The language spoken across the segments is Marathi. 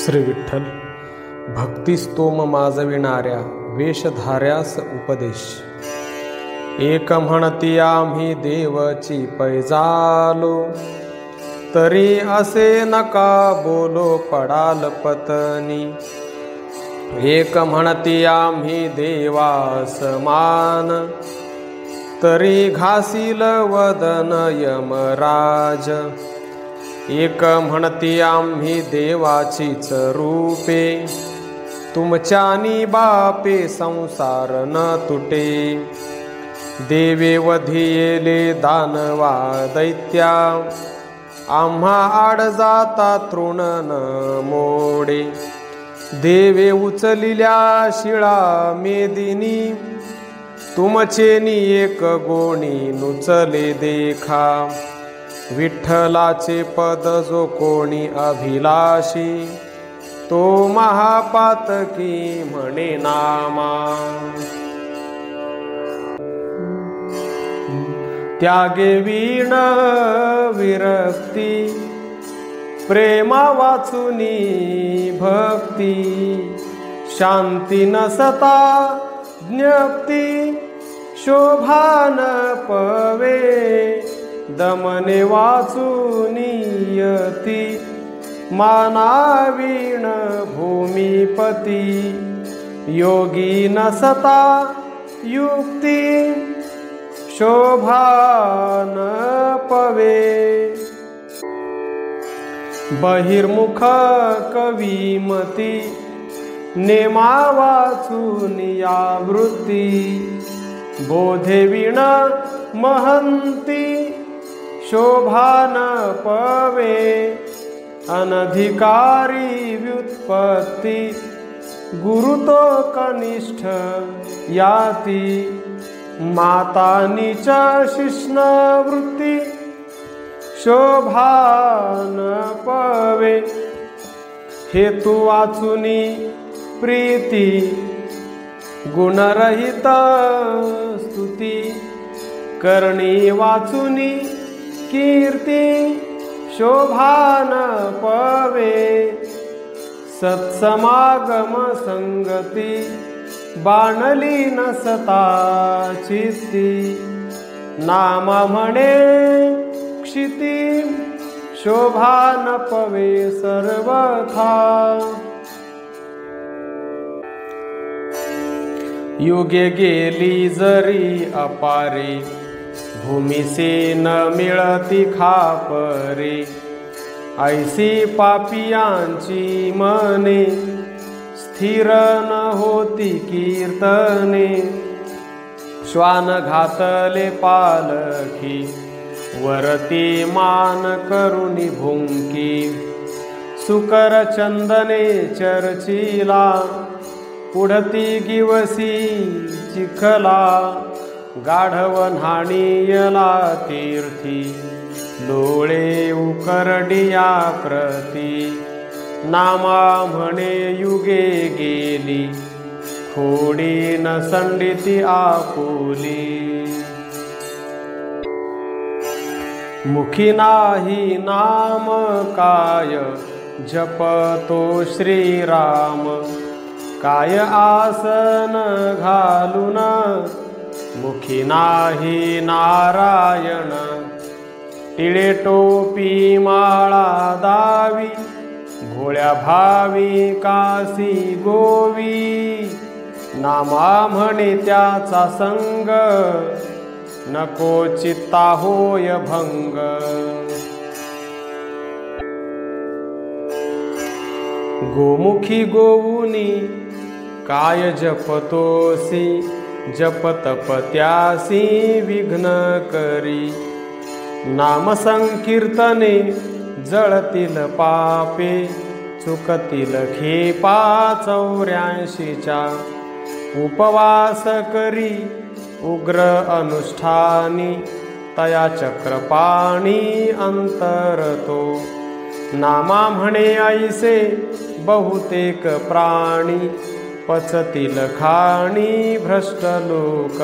श्री विठ्ठल भक्तिस्तोम माजविणाऱ्या वेशधाऱ्यास उपदेश। एक म्हणती आम्ही देवची पैजालो, तरी असे नका बोलो पडाल पतनी। एक म्हणती आम्ही देवास मान, तरी घासील वदन यमराज। एक म्हणती आम्ही देवाचीच रूपे, तुमच्यानी बापे संसार न तुटे। देवे वधियेले दानवा दैत्या, आम्हा आड जाता तृण न मोडे। देवे उचलिल्या शिळा मेदिनी, तुमचेनी एक गोणी नुचले देखा। विठ्ठलाचे पद जो कोणी अभिलाषी, तो महापातकी म्हणे नामा। त्यागे वीण विरक्ती, प्रेमा वाचुनी भक्ती। शांती नसता ज्ञप्ती, शोभा न पवे। दमने वाचुनी यती, मानावीण भूमिपती। योगी नसता युक्ती, शोभा न पवे। बहिर्मुख कविमती, नेमा वाचुनी आवृत्ती। बोधे विण महंती, शोभा न पवे। अनधिकारी व्युत्पत्ती, गुरु तो कनिष्ठ याती। माता नीच शिष्ण वृत्ती, शोभा न पवे। हेतु वाचुनी प्रीती, गुणरहित स्तुती। करणी वाचुनी कीर्ती, शोभा न पवे। सत्समागम संगती, बाणली नसता चित्ती। नाम म्हणे क्षिती, शोभा न पवे सर्वथा। युगे गेली जरी अपारी, भूमिसे न मिळती खापरे। ऐसी पापियांची मने, स्थिर न होती कीर्तने। श्वान घातले पालखी, वरती मान करुनी भुंकी। सुकर चंदने चर्चिला, पुढती गिवसी चिखला। गाढव न्हाणीयला तीर्थी, डोळे उकरडिया प्रती। नामा म्हणे युगे गेली, खोडी न संडिती आपुली। मुखी नाही नाम काय, जपतो श्रीराम। काय आसन घालून, मुखी नाही नारायण। टिळे टोपी माळा दावी, भोळ्या भावी कासी गोवी। नामा म्हणे त्याचा संग, नको चित्ता होय भंग। गोमुखी गोवुनी, काय जपतोसी। जपतपत्यासी विघ्न करी, नाम संकीर्तने जळतील पापे। चुकतील खेपा 84च्या, उपवास करी उग्र अनुष्ठानी। तया चक्रपाणी अंतरतो, नामा म्हणे ऐसे बहुतेक प्राणी। पचतील खाणी भ्रष्ट लोक,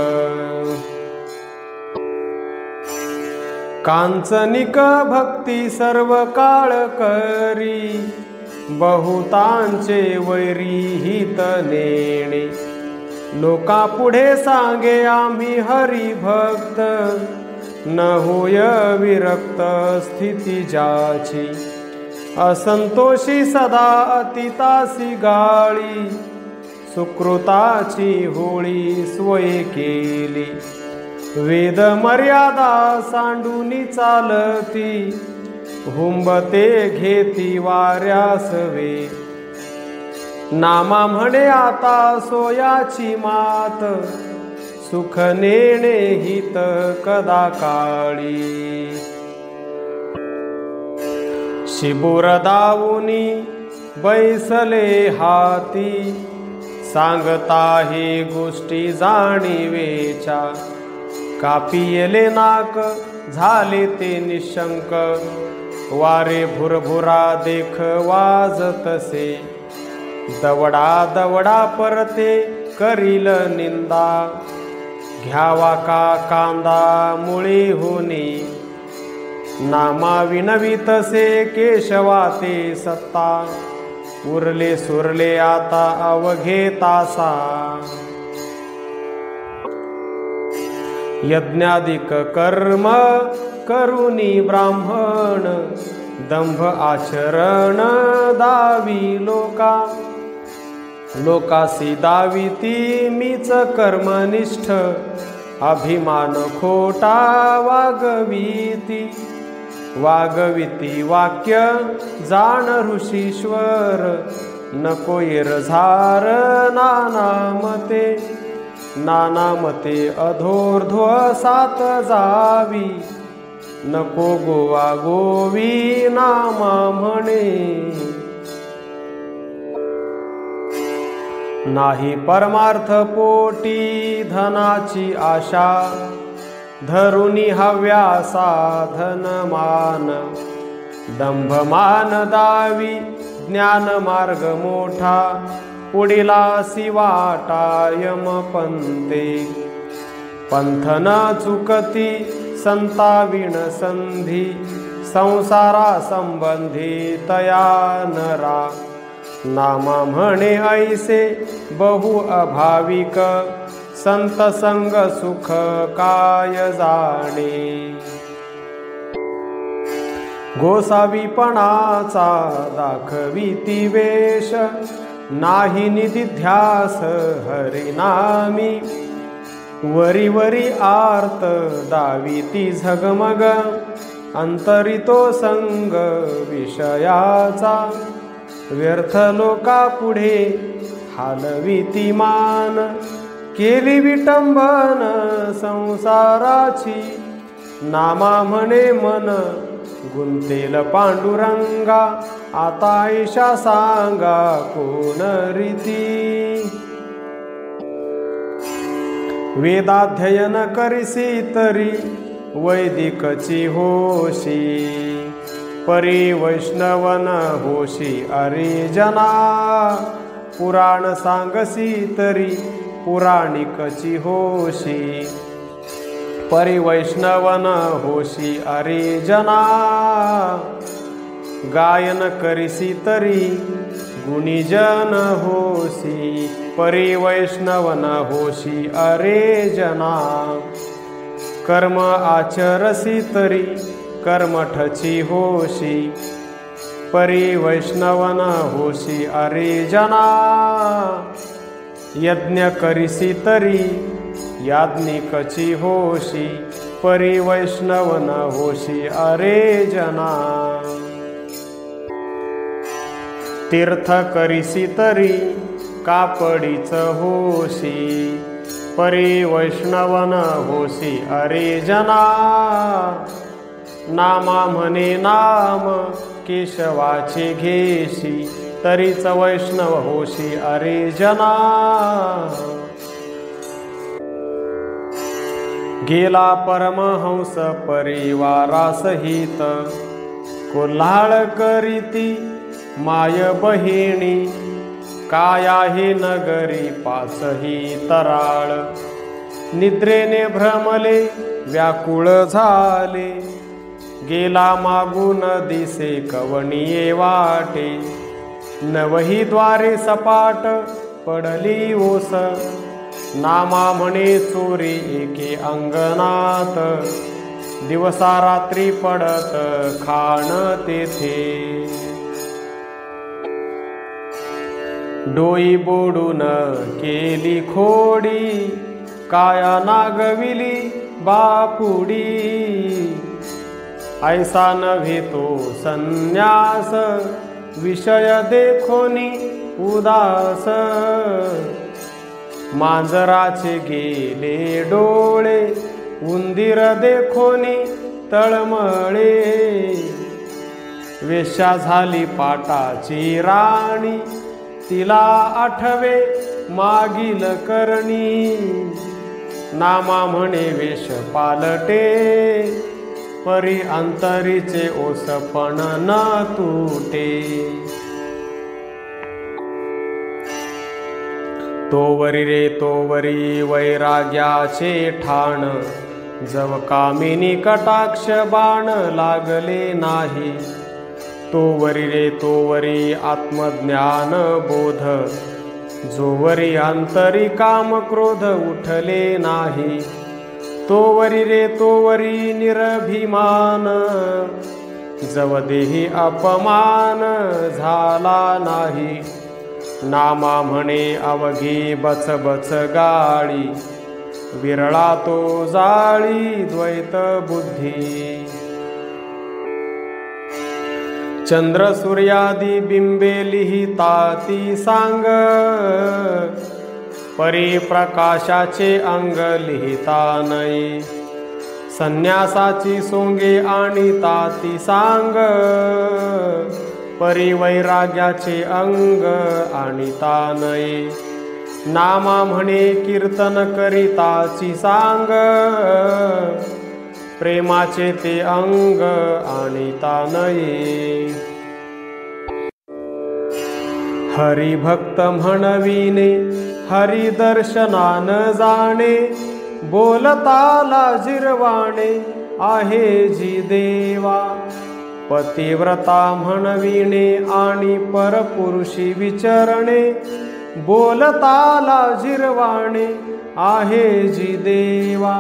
कांचनिक भक्ती सर्व काळ करी। बहुतांचे वैरी हित नेणे. लोका पुढे सांगे आम्ही हरिभक्त, न होय विरक्त स्थिती ज्याची. असंतोषी सदा अतितासी गाळी, सुकृताची होळी स्वये केली. वेद मर्यादा सांडूनी चालती, हुंबते घेती वाऱ्यास वे. नामा म्हणे आता सोयाची मात, सुख नेणे हित कदा काळी. शिबुर दावुनी बैसले हाती, सांगता हे गोष्टी जाणीवेच्या. कापियले नाक झाले ते निशंक, वारे भुरभुरा देख वाजतसे. दवडा दवडा परते करील निंदा, घ्यावा का कांदा मुळे होणे. नामा विनवितसे केशवा ते सत्ता, उरले सुरले आता अवघे तासा. यज्ञादिक कर्म करुनी ब्राह्मण, दंभ आचरण दावी लोका. लोकासी दाविती मीच कर्मनिष्ठ, अभिमान खोटा वागविती. वागविती वाक्य जाण ऋषीश्वर, नको येरझार नानामते. नानामते अधोर्ध्व सात जावी, नको गोवा गोवी नामा म्हणे. नाही परमार्थ पोटी धनाची आशा, धरुनी हव्यासा धनमान. दंभमान दावी ज्ञान मार्ग मोठा, पुढीलासी वाटा यमपंते. पंथ न चुकती संताविण संधी, संसारा संबंधी तया नरा. नामा म्हणे ऐसे बहु अभाविक, संत संग सुख काय जाणे. गोसावीपणाचा दाखविती वेश, नाही निधिध्यास हरिनामी. वरी वरी आर्त दाविती झगमग, अंतरितो संग विषयाचा. व्यर्थ लोका पुढे हालविती मान, केली विटंबन संसाराची. नामा म्हणे मन गुंतेल पांडुरंगा, आता ऐशा सांगा कोण रीती. वेदाध्ययन करिसी तरी वैदिकची होशी, परी वैष्णवन होशी अरे जना. पुराण सांगसी तरी पुराणिकची होशी, परी वैष्णवन होशी अरे जना. गायन करिसी तरी गुणीजन होशी, परी वैष्णवन होशी अरे जना. कर्म आचरसी तरी कर्मठची होशी, परी वैष्णवन होशी अरे जना. यज्ञ करिसी तरी याज्ञिकची होशी, परी वैष्णवन होशी अरे जना. तीर्थ करिसी तरी कापडीच होशी, परी वैष्णवन होशी अरे जना. नामा म्हणे नाम केशवाचे घेशी, तरीच वैष्णव होशी अरे जना. गेला परमहंस परिवारासहित, कोल्हाळ करीती माय बहिणी. काय आहे नगरी पासही तराळ, निद्रेने भ्रमले व्याकुळ झाले. गेला मागून दिसे कवणिये वाटे, नवही द्वारे सपाट पडली ओस, नामा म्हणे चोरी एके अंगणात, दिवसा रात्री पडत खाण तेथे. डोई बोडून केली खोडी, काया नागविली बापुडी. ऐसा नव्हे तो संन्यास, विषय देखोनी उदास. मांजराचे गेले डोळे, उंदीर देखोनी तळमळे. वेश्या झाली पाटाची राणी, तिला आठवे मागील करणी. नामा म्हणे वेश पालटे, परी अंतरीचे ओसपण न तुटे. तोवरी रे तोवरी वैराग्याचे ठाण, जव कामिनी कटाक्ष बाण लागले नाही. तोवरी रे तोवरी आत्मज्ञान बोध, जोवरी अंतरी काम क्रोध उठले नाही. तोवरी रे तोवरी निरभिमान, जव देही अपमान झाला नाही. नामा म्हणे अवघी बचबच गाळी, विरळा तो जाळी द्वैत बुद्धी. चंद्र सूर्यादी बिंबे लिहिताती सांग, परी प्रकाशाचे अंग लिहिता नाही. संन्यासाची सोंगे आणिताती सांग, परी वैराग्याचे अंग आणिता नाही. नामा म्हणे कीर्तन करिताची सांग, प्रेमाचे ते अंग आणिता नाही. हरिभक्त म्हणविने हरी दर्शनान जाणे, बोलता लाजिरवाणे आहे जी देवा. पतिव्रता म्हणविणे आणि परपुरुषी विचरणे, बोलता लाजिरवाणे आहे जी देवा.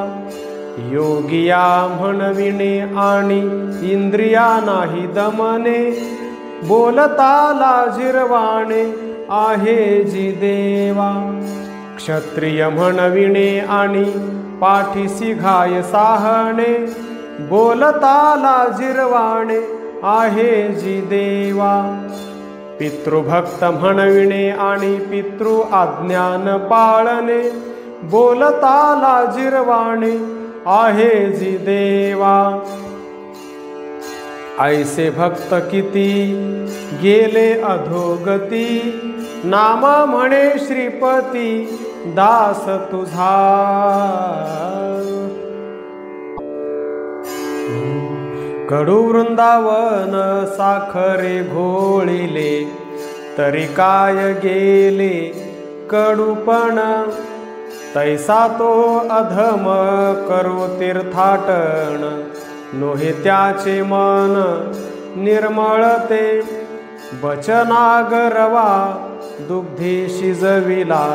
योगिया म्हणविणे आणि इंद्रिया नाही दमने, बोलता लाजिरवाणे आहे जी देवा. क्षत्रिय म्हणविणे आणि पाठीसी घाय साहणे, बोलता लाजिरवाणे आहे जी देवा. पितृभक्त म्हणविणे आणि पितृ आज्ञान पाळणे, बोलता लाजिरवाणे आहे जी देवा. ऐसे भक्त किती गेले अधोगती, नामा म्हणे श्रीपती दास तुझा. कडू वृंदावन साखरे घोळिले, तरी काय गेले कडूपण. तैसा तो अधम करो तीर्थाटन, नोहे त्याचे मन निर्मळते. बचनागरवा दुग्धी शिजविला,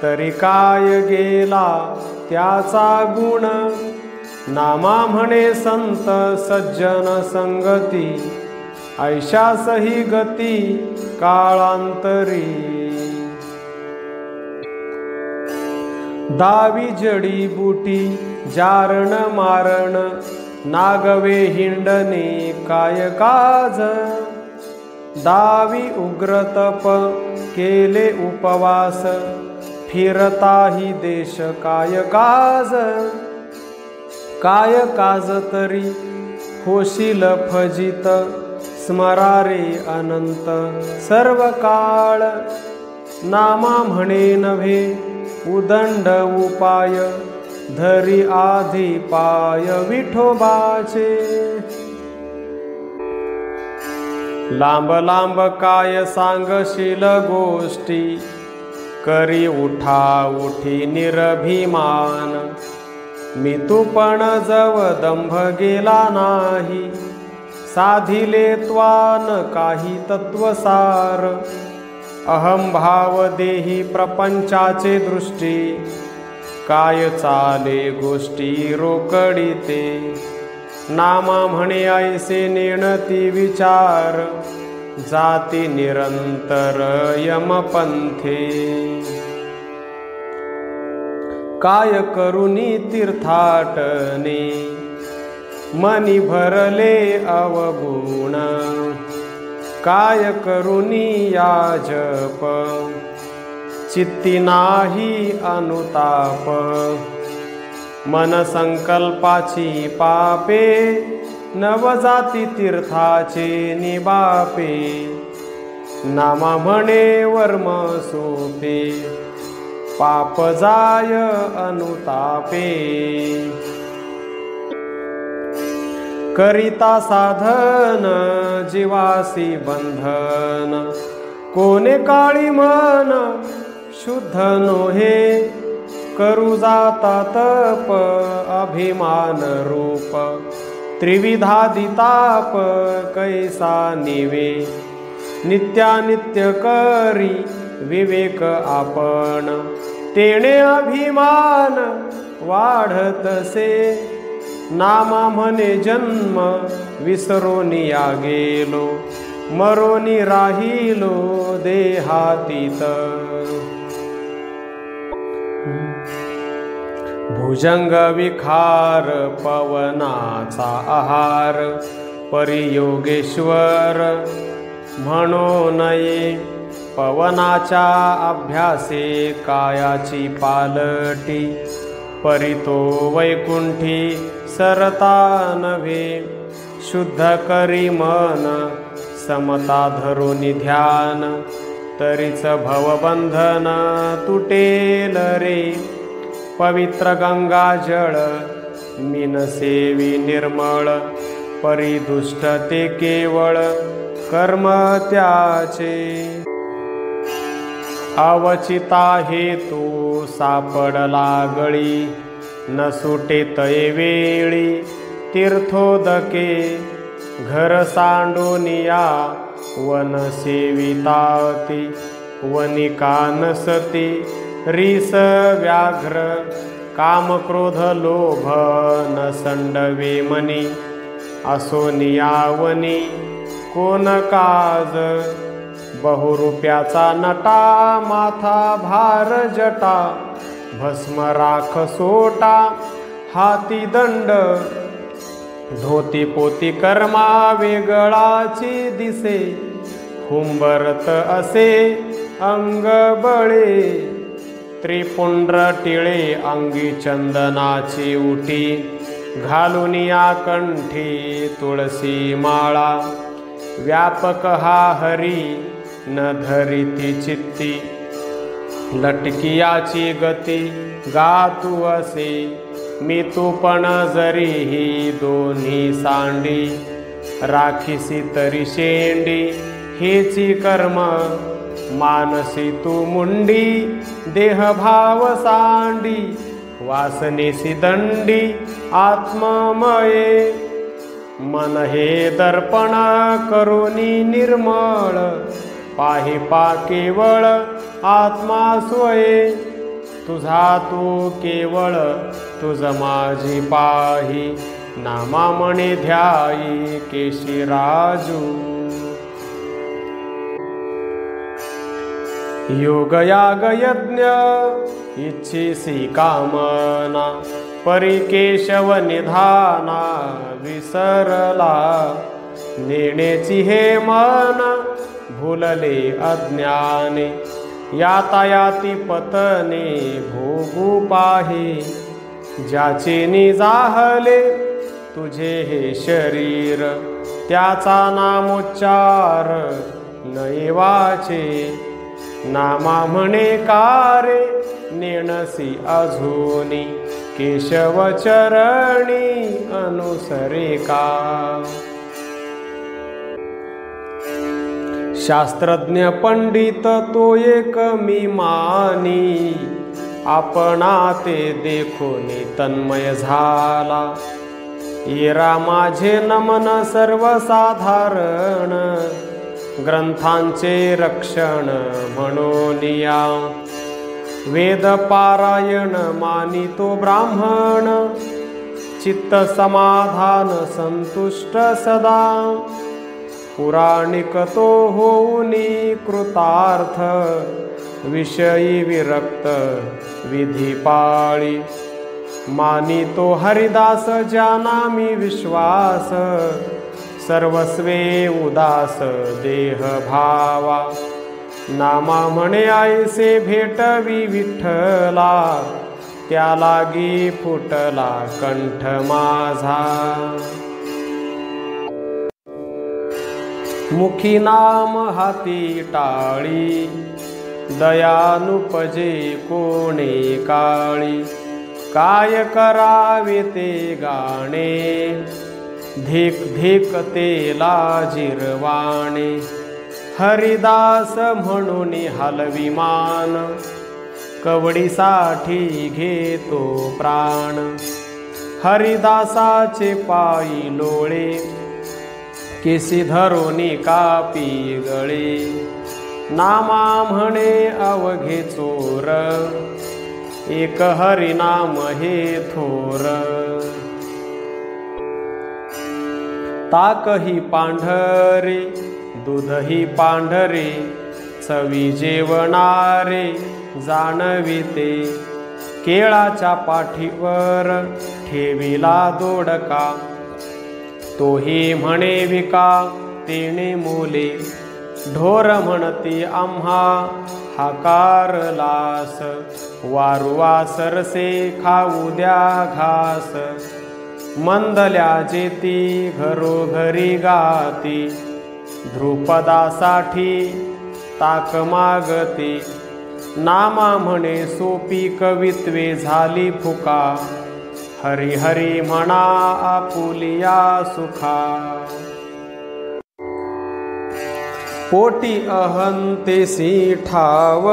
तरी काय गेला त्याचा गुण. नामा म्हणे संत सज्जन संगती, ऐशासही गती काळांतरी. दावी जडी बुटी जारण मारण, नागवे हिंडणे काय काज. दावी उग्रतप केले उपवास, फिरताही देश काय काज. काय काज तरी होशील फजित, स्मरारे अनंत सर्व काळ. नामा म्हणे नव्हे उदंड उपाय, धरी आधी पाय विठोबाचे. लांब लांब काय सांगशील गोष्टी, करी उठा उठी निरभिमान. मी तू पण जव दंभ गेला नाही, साधिले त्वान काही तत्वसार। अहम भाव देही प्रपंचाचे दृष्टी, काय चाले गोष्टी रोकडिते। नामा म्हणे ऐसे नेणती विचार, जाती निरंतर यमपंथे। काय करुनी तीर्थाटने, मनी भरले अवगुण। काय करुनी याजप, चित्ती नाही अनुताप। मन संकल्पाची पापे, नवजाती तीर्थाचे निबापे। नामा म्हणे वर्म सोपे, पाप जाय अनुतापे। करिता साधन जीवासी बंधन, कोणे काळी मन शुद्ध नोहे। करू जाता तप अभिमान रूप, त्रिविधादिताप कैसा निवे। नित्यानित्य करी विवेक आपण, तेणे अभिमान वाढतसे। नामा म्हणे जन्म विसरोनिया गेलो, मरोनी राहिलो देहातीत। भुजंग विखार पवनाचा आहार, परियोगेश्वर म्हणो नये। पवनाच्या अभ्यासे कायाची पालटी, परितो वैकुंठी सरता नव्हे। शुद्ध करी मन समता धरुनी ध्यान, तरीच भवबंधन तुटेल रे। पवित्र गंगा जळ मीन सेवी निर्मळ, परिदुष्ट ते केवळ कर्म त्याचे। अवचिता हेतू सापडला गळी, न सुटे तये वेळी तीर्थोदके। घर सांडोनिया वन सेविताती, वनिका नसती रीस व्याघ्र। काम क्रोध लोभ न संडवे मनी, असोनिया वनी कोण काज। बहुरूप्याचा नटा माथा भार जटा, भस्म राख सोटा हाती दंड। धोती पोती कर्मा वेगळाची दिसे, हुंबरत असे अंग बळे। त्रिपुंड्र टिळे अंगी चंदनाची उटी, घालुनिया कंठी तुळसी माळा। व्यापक हा हरी न धरिती चित्ती, लटकियाची गती गातू असे। मी तू पण जरीही दोन्ही सांडी, राखीसी तरी शेंडी हेची कर्म। मानसी तू मुंडी देहभाव सांडी, वासनेसी दंडी आत्ममये। मन हे दर्पण करुनी निर्मळ, पाहि पा केवळ आत्मा स्वये। तुझा तू केवळ तुझ माझी पाही, नामा म्हणे ध्यायी केशिराजू। योग याग यज्ञ इच्छिसी कामना, परी केशव निधाना विसरला। नेण्याची हे मन भुलले अज्ञाने, यातायाती पतने भोगू पाहे। ज्याचे निजाहले तुझे हे शरीर, त्याचा नामोच्चार नये वाचे। नामा म्हणे कारे नेणसी अजूनी, केशव चरणी अनुसरे का। शास्त्रज्ञ पंडित तो एक मी मानी, आपणा ते देखोनी तन्मय झाला। येरा माझे नमन सर्वसाधारण, ग्रंथांचे रक्षण म्हणून या. वेद पारायण मानितो ब्राह्मण, चित्त समाधान संतुष्ट सदा. पुराणिक तो होऊनी कृतार्थ, विषयी विरक्त विधी पाळी. मानितो हरिदास ज्याना मी विश्वास, सर्वस्वे उदास देह भावा. नामा म्हणे आईसे भेटवी विठ्ठला, त्या लागी फुटला कंठ माझा. मुखी नाम हाती टाळी, दयानुपजे कोणे काळी. काय करावे ते गाणे, धिक धिक तेला जिरवाणे. हरिदास म्हणून हलविमान, कवडीसाठी घेतो प्राण. हरिदासाचे पायी लोळे, केसी धरोनी कापी गळे. नामा म्हणे अवघे चोर, एक हरिनाम हे थोर. ताकही पांढरे दूधही पांढरे, चवी जेवणारे जाणविते. केळाच्या पाठीवर ठेविला दोडका, तोही म्हणे विका तेने मोले. ढोर म्हणती आम्हा हाकारलास, वारुवा सरसे खाऊ द्या घास. मंदल्या जेती घरोघरी गाती, ध्रुपदासाठी ताक मागती. नामा म्हणे सोपी कवित्वे झाली फुका, हरी हरी म्हणा आपुलिया सुखा. पोटी अहंतेसी ठाव,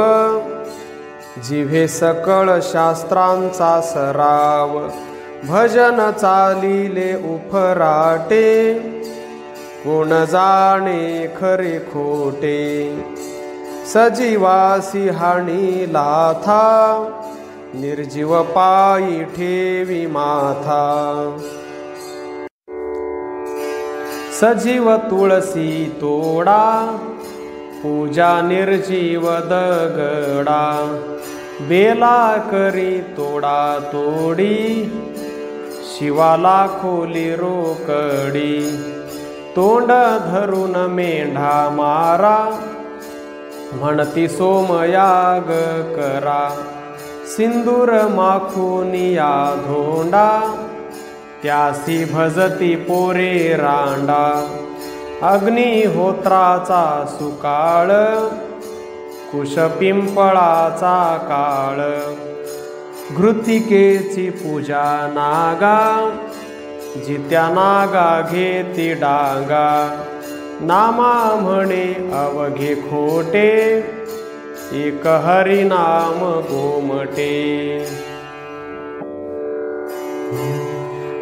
जिव्हे सकळ शास्त्रांचा सराव. भजन चालिले उफराटे, कोण जाणे खरे खोटे. सजीवासी हाणी लाथा, निर्जीव पायी ठेवी माथा. सजीव तुळसी तोडा, पूजा निर्जीव दगडा. बेला करी तोडा तोडी, शिवाला खोली रोकडी. तोंड धरून मेंढा मारा, म्हणती सोमयाग करा. सिंदूर माखुनिया धोंडा, त्यासी भजती पोरे रांडा. अग्निहोत्राचा सुकाळ, कुश पिंपळाचा काळ. घृतिकेची पूजा नागा, जित्या नागा घेती डांगा. नामा म्हणे अवघे खोटे, एक हरिनाम गोमटे.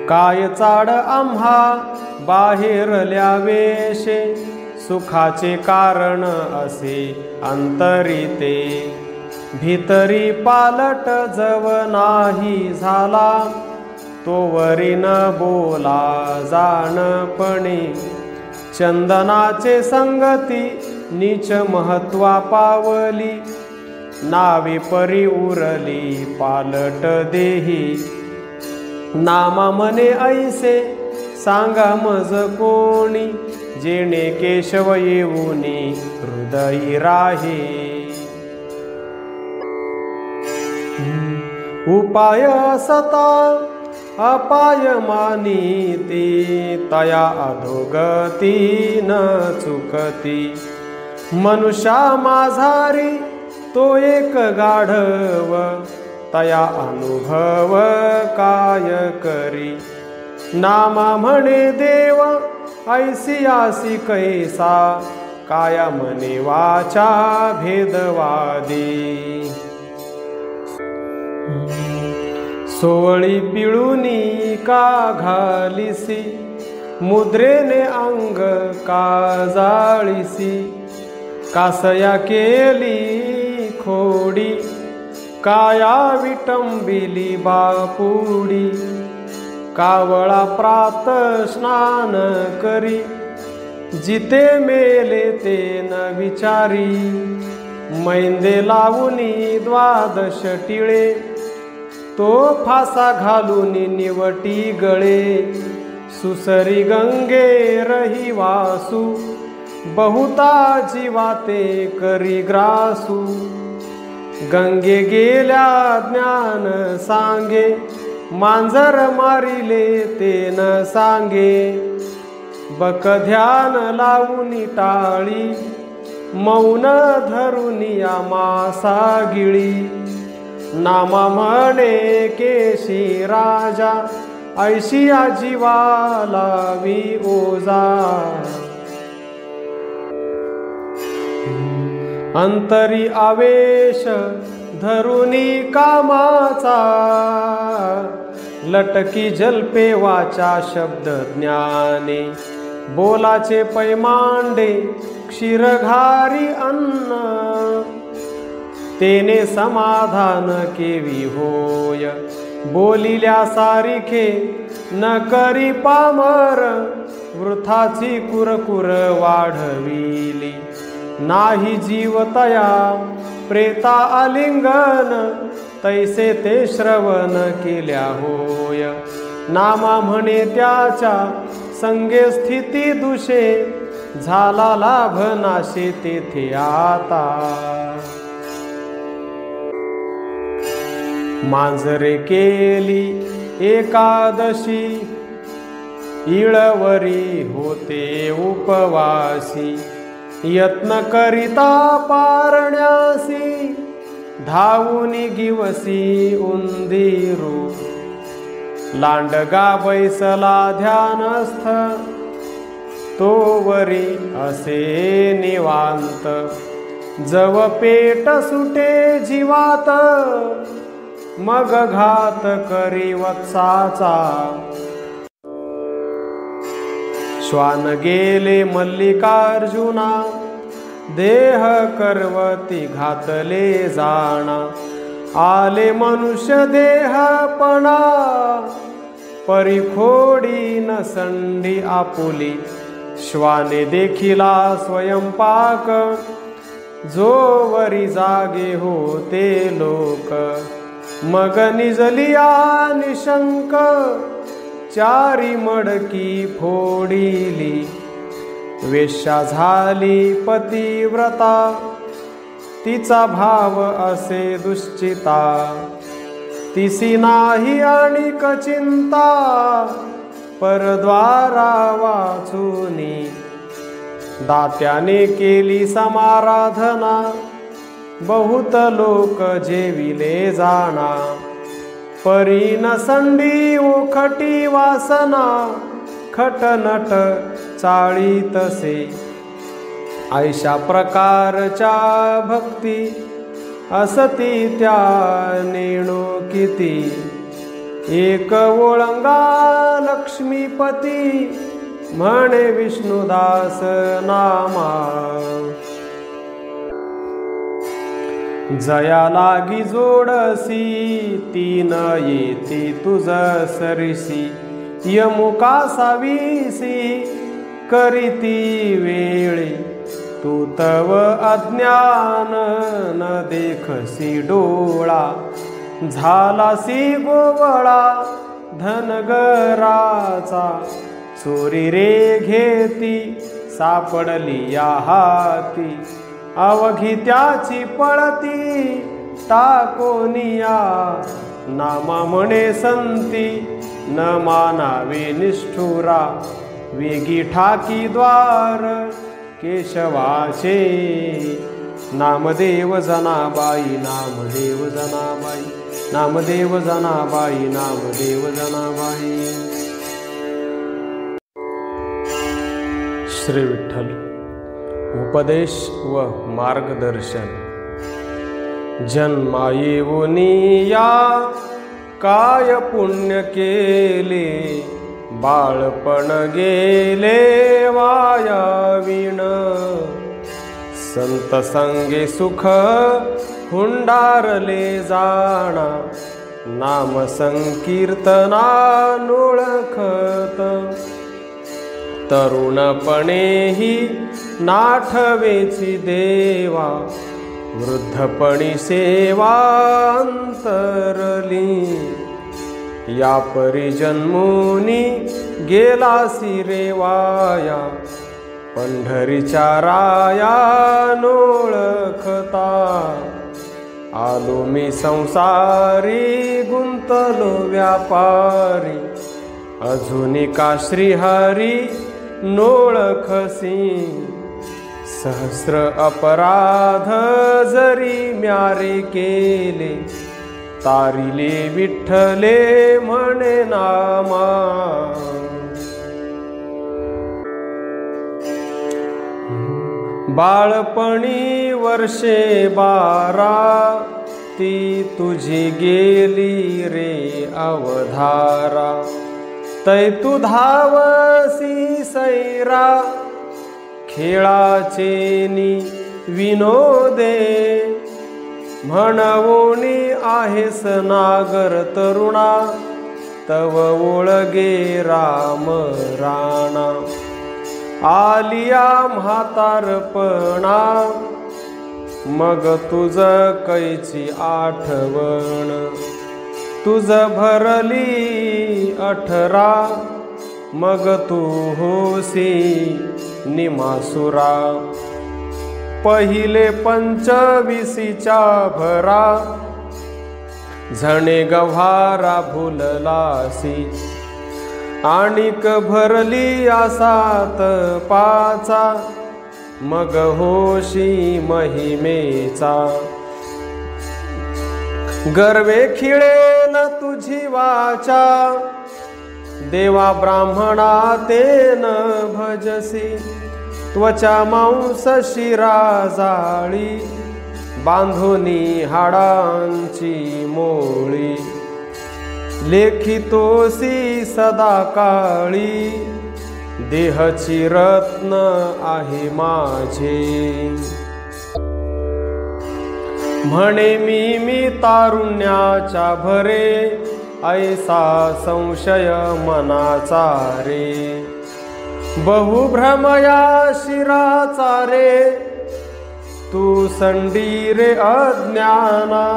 काय चाड आम्हा बाहेरल्या वेशे, सुखाचे कारण असे अंतरिते. भीतरी पालट जव नाही झाला, तोवरी न बोला जाणपणे. चंदनाचे संगती नीच महत्वा पावली, नावे परी उरली पालट देही. नामा मने ऐसे सांगा मज कोणी, जेणे केशव येऊनी हृदयी राही. उपाय सता अपाय मानिती, तया अधोगती न चुकती. मनुष्या माझारी तो एक गाढव, तया अनुभव काय करी. नामा म्हणे देव ऐसियासी कैसा, काया म्हणे वाचा भेदवादी. सोवळी पिळूनी का घालिसी, मुद्रेने अंग का जाळीसी, कासया केली खोडी, काया विटंबिली बापुडी, कावळा प्रात स्नान करी, जिते मेले ते न विचारी, मैंदे लावुनी द्वादश टिळे, तो फासा घालूनी निवटी गळे, सुसरी गंगे रही वासू, बहुता जीवाते करी ग्रासू, गंगे गेल्या ज्ञान सांगे, मांजर मारिले ते न सांगे, बक ध्यान लावूनी टाळी, मौन धरुनिया मासा गिळी, नामा म्हणे केशी राजा, ऐशिया जीवाला वि ओजा, अंतरी आवेश धरुनी कामाचा, लटकी जल्पे वाचा शब्द ज्ञाने, बोलाचे पैमांडे क्षीरघारी अन्न, तेने समाधान केवी होय, बोलिल्या सारिखे न करी पामर, वृथाची कुरकुर वाढविली, नाही जीवतया प्रेता आलिंगन, तैसे ते श्रवण केल्या होय, नामा म्हणे त्याच्या संगे स्थिती दुषे, झाला लाभ नाशे तेथे आता, मांजरे केली एकादशी, इळवरी होते उपवासी, यत्न करिता पारण्यासी, धावुनी गिवसी उंदीरू, लांडगा बैसला ध्यानस्थ, तो वरी असे निवांत, जव पेट सुटे जीवात, मग घात करी वत्साचा, श्वान गेले मल्लिकार्जुना, देह करवती घातले जाणा, आले मनुष्य देहपणा, परिखोडी न संडी आपुली, श्वाने देखिला स्वयंपाक, जो वरी जागे होते लोक, मग निजलिया निशंक, चारी मडकी फोडिली, वेश्या झाली पतिव्रता, तिचा भाव असे दुश्चिता, तिसी नाही आणिक चिंता, परद्वारा वाचुनी, दात्याने केली समाराधना, बहुत लोक जेविले जाणा, परी न संडी ओखटी वासना, खटनट चाळी तसे, ऐशा प्रकारच्या भक्ती, असती त्या नेणो किती, एक ओळंगा लक्ष्मीपती, म्हणे विष्णुदास नामा, जया लागी जोडसी, तीन येती तुझ सरिसी, यमुका सावीसी, करीती वेळी, तू तव अज्ञान न देखसी डोळा, झालासी गोवळा धनगराचा, चोरी रे घेती सापडली या हाती, अवघी त्याची पळती टाकोनिया, नामा म्हणे संती न मानावे निष्ठुरा, वेगी ठाकी द्वार केशवाचे, नामदेव जनाबाई, नामदेव जनाबाई, नामदेव जनाबाई, नामदेव जनाबाई. श्री विठ्ठल उपदेश व मार्गदर्शन. जन्मा येऊनी या काय पुण्य केले, बाळपण गेले वायाविण। संत संगे सुख हुंडारले जाणा, नाम संकीर्तना नोळखत। तरुणपणेही नाठवेची देवा, वृद्धपणी सेवा अंतरली। या परी जन्मोनी गेलासी रे वाया, पंढरीच्या राया नोळखता। आलो मी संसारी गुंतलो व्यापारी, अजूनी का श्रीहरी नोळखसी। सहस्र अपराध जरी म्यारे केले, तारिले विठ्ठले म्हणे नामा। बाळपणी वर्षे 12, ती तुझी गेली रे अवधारा। तै तू धावसी सैरा, खेळाचेनी विनोदे। म्हणवोनी आहेस नागर तरुणा, तव ओळगे राम राणा। आलिया म्हातारपणा, मग तुझ कैची आठवण। तुझ भरली 18, मग तू होसी निमासुरा। पहिले 25च्या भरा, झणे गव्हारा भुललासी। आणिक भरली 7 मग होशी महिमेचा। गर्वे खिळेल तुझी वाचा, देवा ब्राह्मणा तेन भजसी। त्वचा मांस शिरा जाळी, बांधोनी हाडांची मोळी। लेखितोसी सदा काळी, देहची रत्न आहे माझे। म्हणे मी तारुण्याच्या भरे, ऐसा संशय मनाचा रे। बहुभ्रमया शिराचा रे, तू संडी रे अज्ञाना।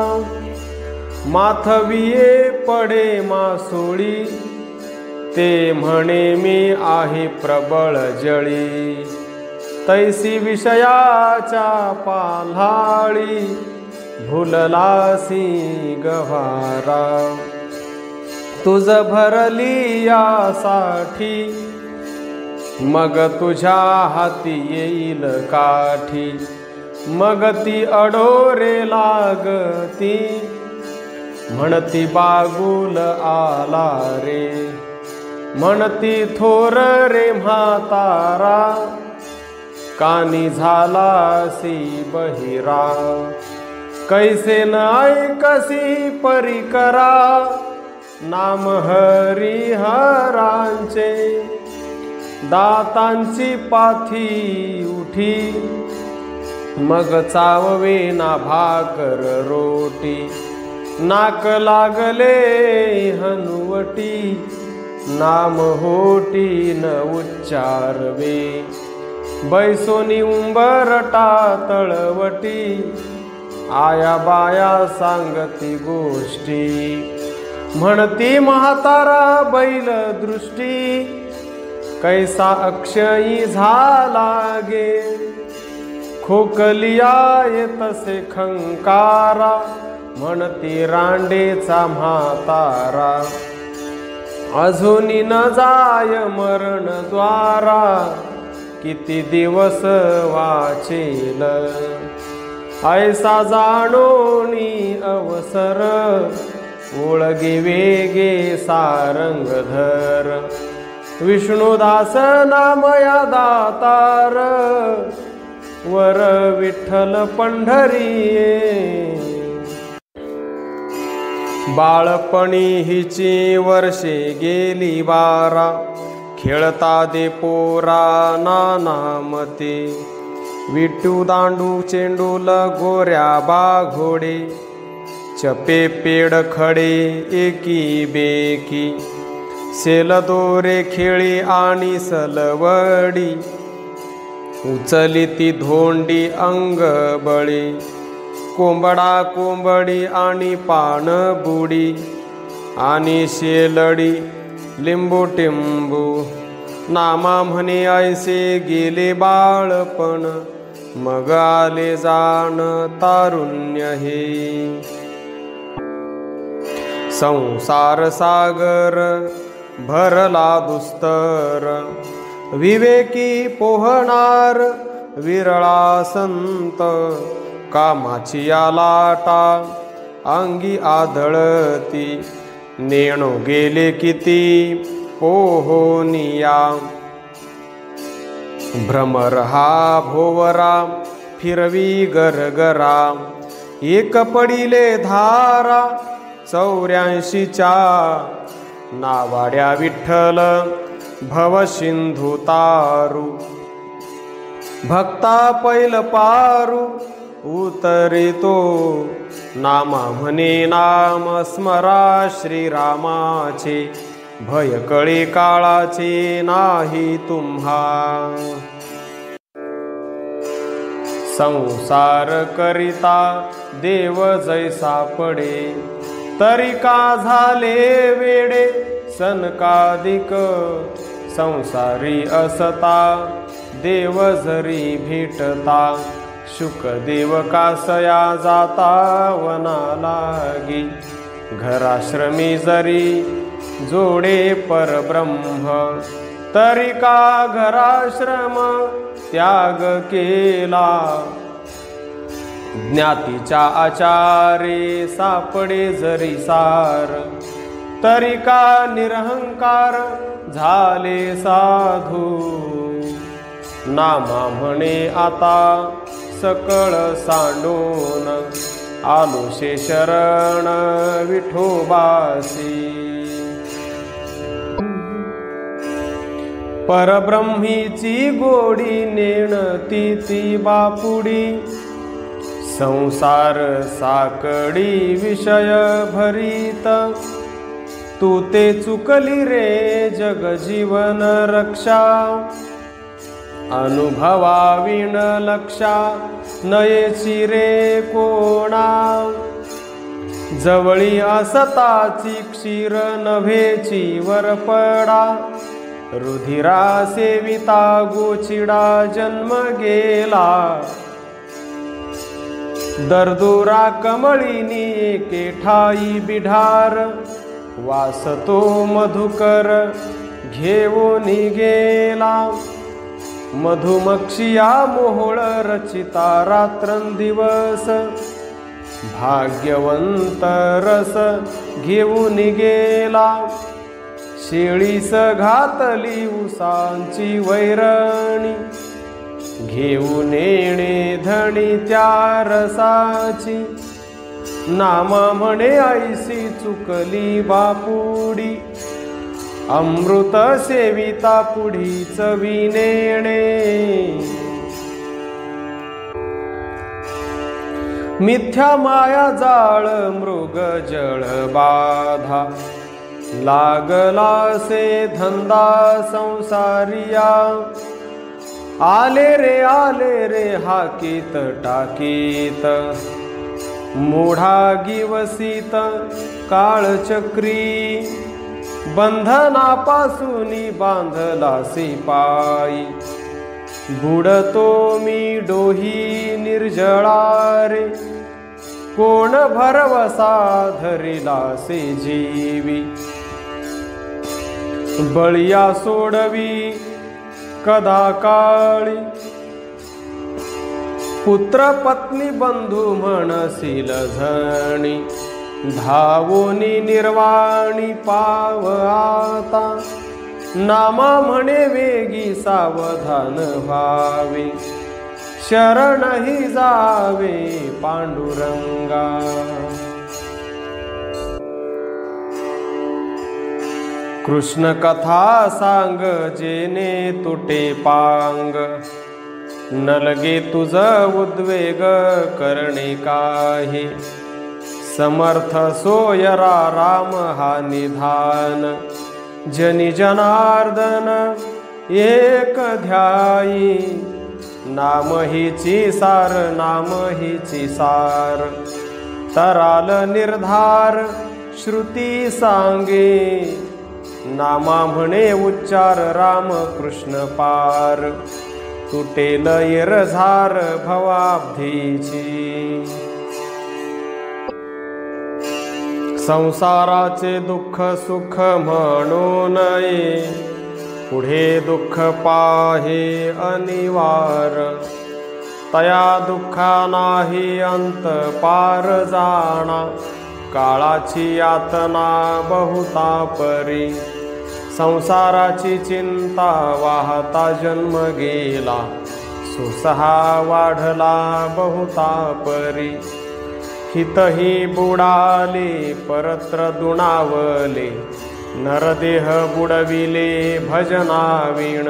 माथविये पडे मासोळी, ते म्हणे मी आहे प्रबळ जळी। तैसी विषयाच्या पाल्हाळी, भुललासी गव्हारा। तुझ भरली यासाठी, मग तुझ्या हाती येईल काठी। मग ती अडोरे लागती, म्हणती बागुल आला रे। म्हणती थोर रे म्हातारा, कानी झालासी बहिरा। कैसे न ऐकसी परिकरा, नाम हरिहरांचे। दातांची पाथी उठी, मग चाववे ना भाकर रोटी। नाक लागले हनुवटी, नाम होटी न उच्चारवे। बैसोनी उंबरटा तळवटी, आया बाया सांगती गोष्टी। म्हणती म्हातारा बैल दृष्टी, कैसा अक्षयी झाला गे। खोकलिया येतसे खंकारा, म्हणती रांडेचा म्हातारा। अजूनी न जाय मरण द्वारा, किती दिवस वाचेल। ऐसा जाणोनी अवसर, ओळगे वेगे सारंगधर। विष्णुदास नामया दातार, वर विठ्ठल पंढरीये। बाळपणी हिची वर्षे गेली 12, खेळता दे पोरा नाना मते, विटू दांडू चेंडूल गोऱ्या बाघोडे, चपे पेड खडे एकी बेकी, सेल दोरे खेळी आणि सलवडी, उचली ती धोंडी अंग बळी, कोंबडा कोंबडी आणि पाणबुडी, आणि शेलडी लिंबू टिंबू, नामा म्हणे ऐसे गेले बाळपण, मग आले जाण तारुण्य हे. संसार सागर भरला दुस्तर, विवेकी पोहणार विरळा संत, कामाची या लाटा अंगी आदळती, नेणो गेले किती पोहोनिया. भ्रमर हा भोवरा फिरवी गरगरा, एक पडिले धारा 84च्या, नावाड्या विठ्ठल भवसिंधू तारू, भक्ता पैल पारू उतरितो, नामा म्हणे नाम स्मरा श्रीरामाचे, भय कळे काळाचे नाही तुम्हा. संसार करिता देव जैसा पडे, तरी का झाले वेडे सनकादिक, संसारी असता देव जरी भेटता, शुकदेव कासया जाता वना लागी, घराश्रमी जरी जोडे परब्रह्म, तरी का घराश्रम त्याग केला, ज्ञातीच्या आचारे सापडे जरी सार, तरी का निरहंकार झाले साधू, नामा म्हणे आता सकळ सांडून, आलोशे शरण विठोबासी. परब्रह्मीची गोडी नेणती ती बापुडी, संसार साकडी विषय भरीत, तू ते चुकली रे जग जीवन रक्षा, अनुभवाविण लक्षा नयेची रे कोणा, जवळी असताची क्षीर नभेची वरपडा, रुधिरा सेविता गोचिडा जन्म गेला, दर्दुरा कमळीनी एके ठाई बिढार, वासतो मधुकर घेऊन गेला, मधुमक्षिया मोहोळ रचिता रात्रंदिवस, भाग्यवंत रस घेऊन गेला, शेळीस घातली उसांची वैरणी, घेऊन येणे धणी त्या रसाची, नामा म्हणे ऐसी चुकली बापुडी, अमृत सेविता पुढी चविनेणे. मिथ्या माया जाळ मृग जळ बाधा, लागला से धंदा संसारिया, आले रे हाकीत टाकीत, मूढा गिवसीत काळचक्री, बंधनापासूनी बांधलासी पायी, बुडतो मी डोही निर्जळारे, कोण भरवसा धरिलासे जीवी, बळिया सोडवी कदा काळी, पुत्र पत्नी बंधू म्हणसील झणी, धावोनी निर्वाणी पाव आता, नामा म्हणे वेगी सावधान व्हावे, शरणही जावे पांडुरंगा. कृष्ण कथा सांग जेने तुटे पांग, न लगे तुझ उद्वेग करणे काही। समर्थ सोयरा राम हा निधान, जनी जनार्दन एक ध्यायी। नाम हिची सार, नाम हिची सार, तराल निर्धार श्रुती सांगे। नामा म्हणे उच्चार राम कृष्ण पार, तुटेल येरझार भवाब्धीची। संसाराचे दुःख सुख म्हणू नये, पुढे दुःख पाहे अनिवार। तया दुःखा नाही अंत पार जाणा, काळाची यातना बहुता परी। संसाराची चिंता वाहता जन्म गेला, सुसहा वाढला बहुता परी। हितही बुडाले परत्र दुणावले, नरदेह बुडविले भजनाविण।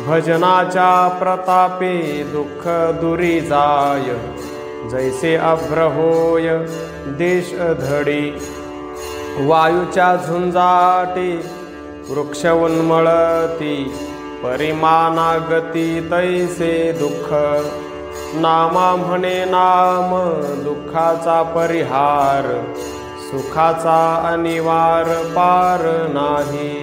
भजनाच्या प्रतापे दुःख दुरी जाय, जैसे अभ्र होय देश धडी। वायूच्या झुंजाटी वृक्ष उन्मळती, परिमाना गती तैसे दुःख। नामा म्हणे नाम दुःखाचा परिहार, सुखाचा अनिवार पार नाही।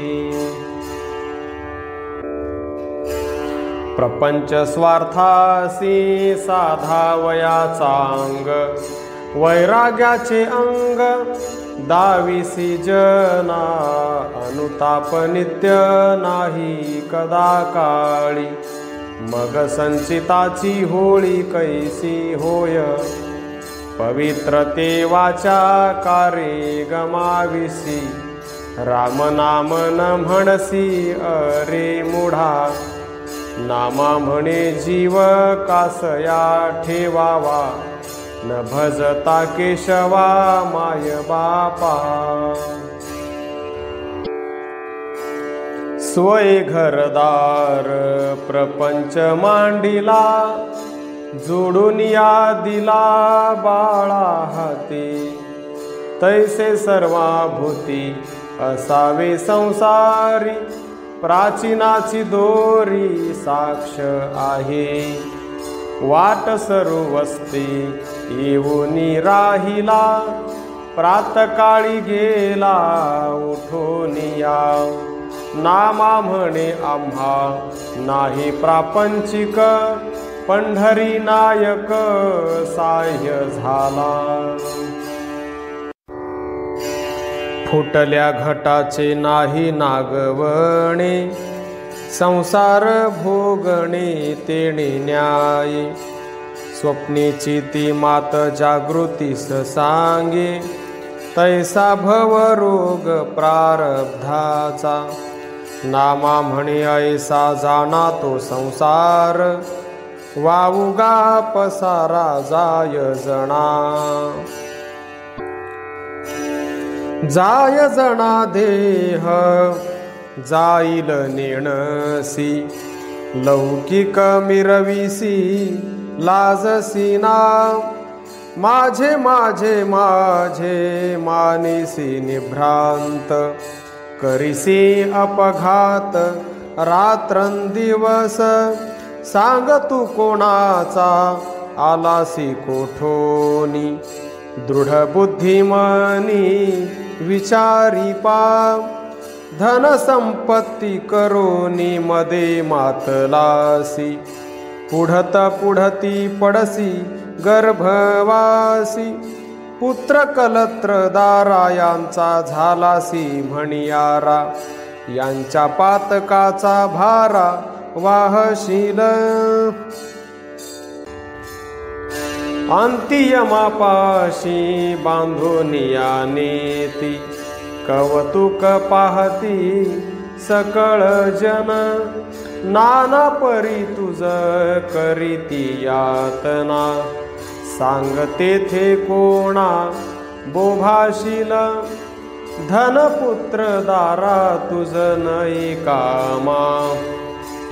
प्रपंच स्वार्थासी साधावयाचा अंग, वैराग्याचे अंग दाविसी जना। अनुताप नित्य नाही कदा काळी, मग संचिताची होळी कैसी होय। पवित्रते वाचा कारे गमाविसी, राम नाम न म्हणसी अरे मूढा। नामा म्हणे जीव कासया ठेवावा, न भजता केशवा माय बापा। स्वय घरदार प्रपंच मांडिला, जोडून या दिला बाळा हाती। तैसे सर्वाभूती असावे संसारी, प्राचीनाची दोरी साक्ष आहे। वाट सरू वस्ती येऊनी राहिला, प्रातकाळी गेला उठून या। नामा म्हणे आम्हा नाही प्रापंचिक, पंढरी नायक साह्य झाला। फुटल्या घटाचे नाही नागवणे, संसार भोगणे तेणे न्याय। स्वप्नेची ती मात जागृतीस सांगे, तैसा भवरोग प्रारब्धाचा। नामा म्हणे ऐसा जाणा तो संसार, वावुगा पसारा जाय जना। जाय जना देह जाईल नेणसी, लौकिक मिरविसी लाजसी ना। माझे माझे माझे मानिसी निभ्रांत, करिसी अपघात रात्रंदिवस। सांग तू कोणाचा आलासी कोठोनी, दृढ बुद्धिमनी विचारी पा। धन संपत्ती करोनी मदे मातलासी, पुढत पुढती पडसी गर्भवासी। पुत्र कलत्र दारा यांचा झालासी म्हणियारा, यांच्या पातकाचा भारा वाहशील। अंतियमापाशी बांधोनिया नेती, कौतुक पाहती सकळ जन। नाना परी तुझ करीती यातना, सांग तेथे कोणा बोभाशील। धनपुत्र दारा तुझ न कामा,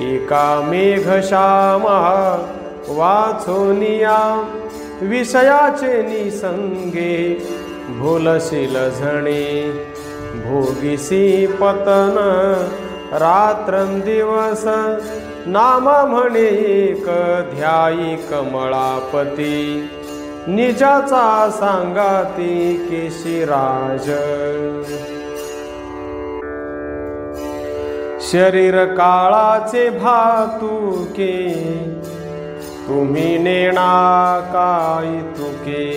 एका मेघश्यामा वाचोनिया, विषयाचे निसंगे भोलशील झणे, भोगिसी पतन रात्रंदिवस, नाम म्हणे एक ध्यायी कमळापती, निजाचा सांगाती केशिराज. शरीर काळाचे भातुके, तुम्ही नेणा काय तुके,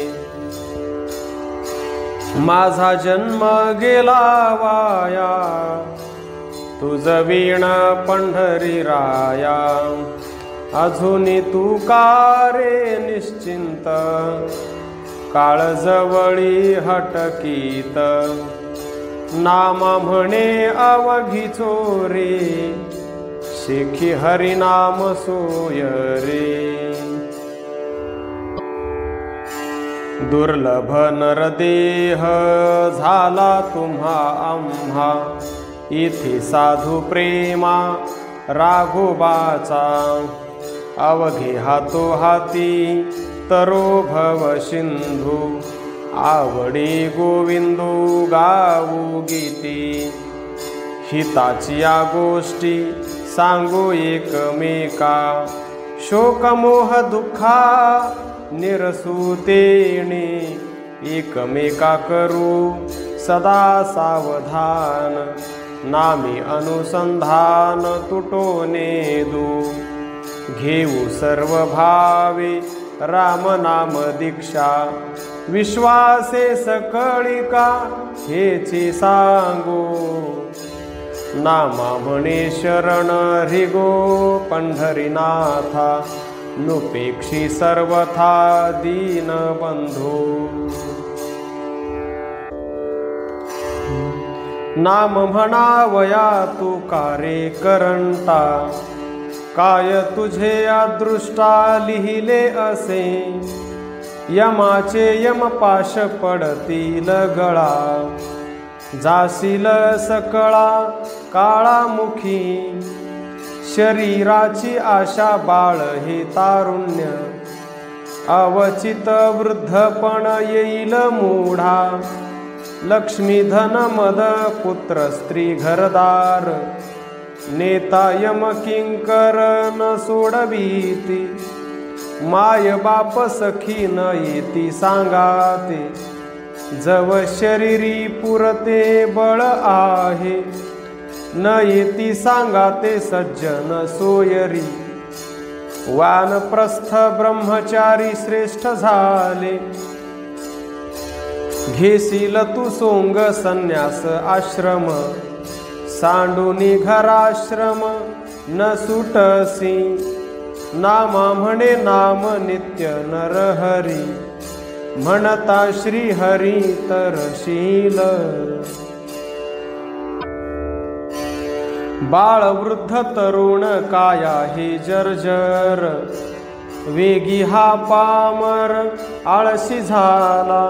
माझा जन्म गेला वाया, तुझ वीण पंढरी राया, अजूनी तू का रे निश्चिंत, काळ जवळी हटकीत, नाम म्हणे अवघी चोरे, शेखी हरिनाम सोय रे. दुर्लभ नरदेह झाला तुम्हा आम्हा, इथे साधू प्रेमा राघोबाचा, अवघे हातो हाती तरो भव सिंधू, आवडी गोविंदू गाऊ गीती, हिताची या गोष्टी सांगू एकमेका, शोकमोह दुःखा निरसूतेने, एकमेका करू सदा सावधान, नामी अनुसंधान तुटोने दू, घेऊ सर्व भावे राम नाम दीक्षा, विश्वासे सकळिका हेची सांगू, नामा म्हणे शरण हरिगो पंढरीनाथा, नुपेक्षी सर्वथा दीन बंधू. नाम म्हणावया तू कारे करंटा, काय तुझे अदृष्टा लिहिले असे, यमाचे यमपाश पडतील गळा, जाशील सकळा काळामुखी, शरीराची आशा बाळ हे तारुण्य, अवचित वृद्धपण येईल मूढा, लक्ष्मी धन मद पुत्र स्त्री घरदार, नेता यम किंकर न सोडवीती, माय बाप सखी न येती सांगाते, जव शरीरी पुरते बळ आहे, न येती सांगाते सज्जन सोयरी, वानप्रस्थ ब्रह्मचारी श्रेष्ठ झाले, घेशील तू सोंग संन्यास आश्रम, सांडूनी घराश्रम न सुटसी, नामा म्हणे नाम नित्य नरहरी, म्हणता श्री हरी तरशील. बाळ वृद्ध तरुण काया हे जर्जर, वेगी हा पामर आळशी झाला,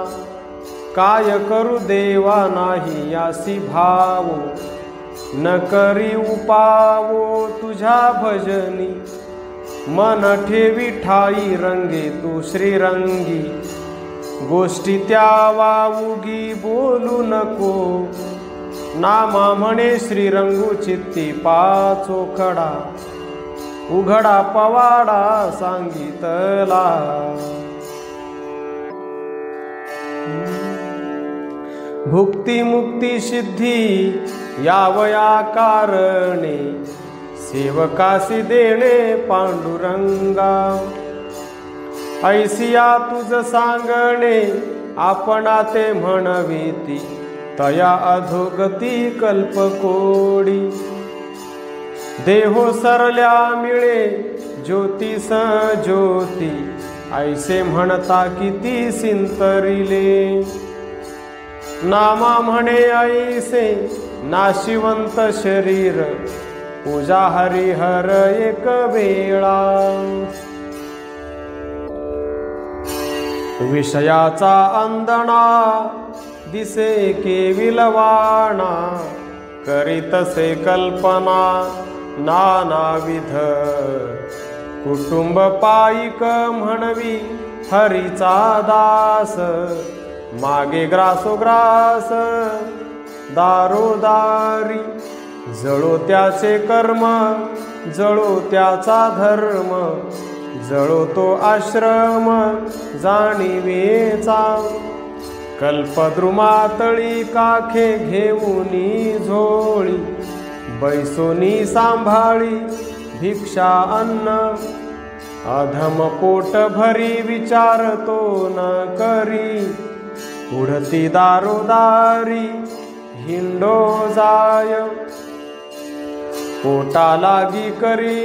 काय करू देवा नाही यासी भाव, न करी उपावो तुझ्या भजनी, मन ठेवी ठाई रंगे तू श्रीरंगी, गोष्टी त्या वाऊगी बोलू नको, नामा म्हणे श्रीरंगू चित्ती पाचोखडा, उघडा पवाडा सांगितला. भुक्ती मुक्ती सिद्धी यावया कारणे, सेवकासी देणे पांडुरंगा, ऐसिया तुझ सांगणे आपणा ते म्हणविती, तया अधोगती कल्पकोडी, देहो सरल्या मिळे ज्योतिष ज्योती, ऐसे म्हणता किती सिंतरिले, नामा म्हणे ऐसे नाशिवंत शरीर, पूजा हरिहर एक वेळा. विषयाचा अंदणा दिसे केविलवाणा, करीतसे कल्पना नानाविध। कुटुंब पाईक म्हणवी हरीचा दास, मागे ग्रासोग्रास दारोदारी। जळो त्याचे कर्म, जळो त्याचा धर्म, जळो तो आश्रम जाणिवेचा। कल्पद्रुमातळी काखे घेऊनी झोळी, बैसोनी सांभाळी भिक्षा अन्न। अधम पोट भरी विचारतो न करी, उडती दारोदारी हिंडो जाय। पोटा लागी करी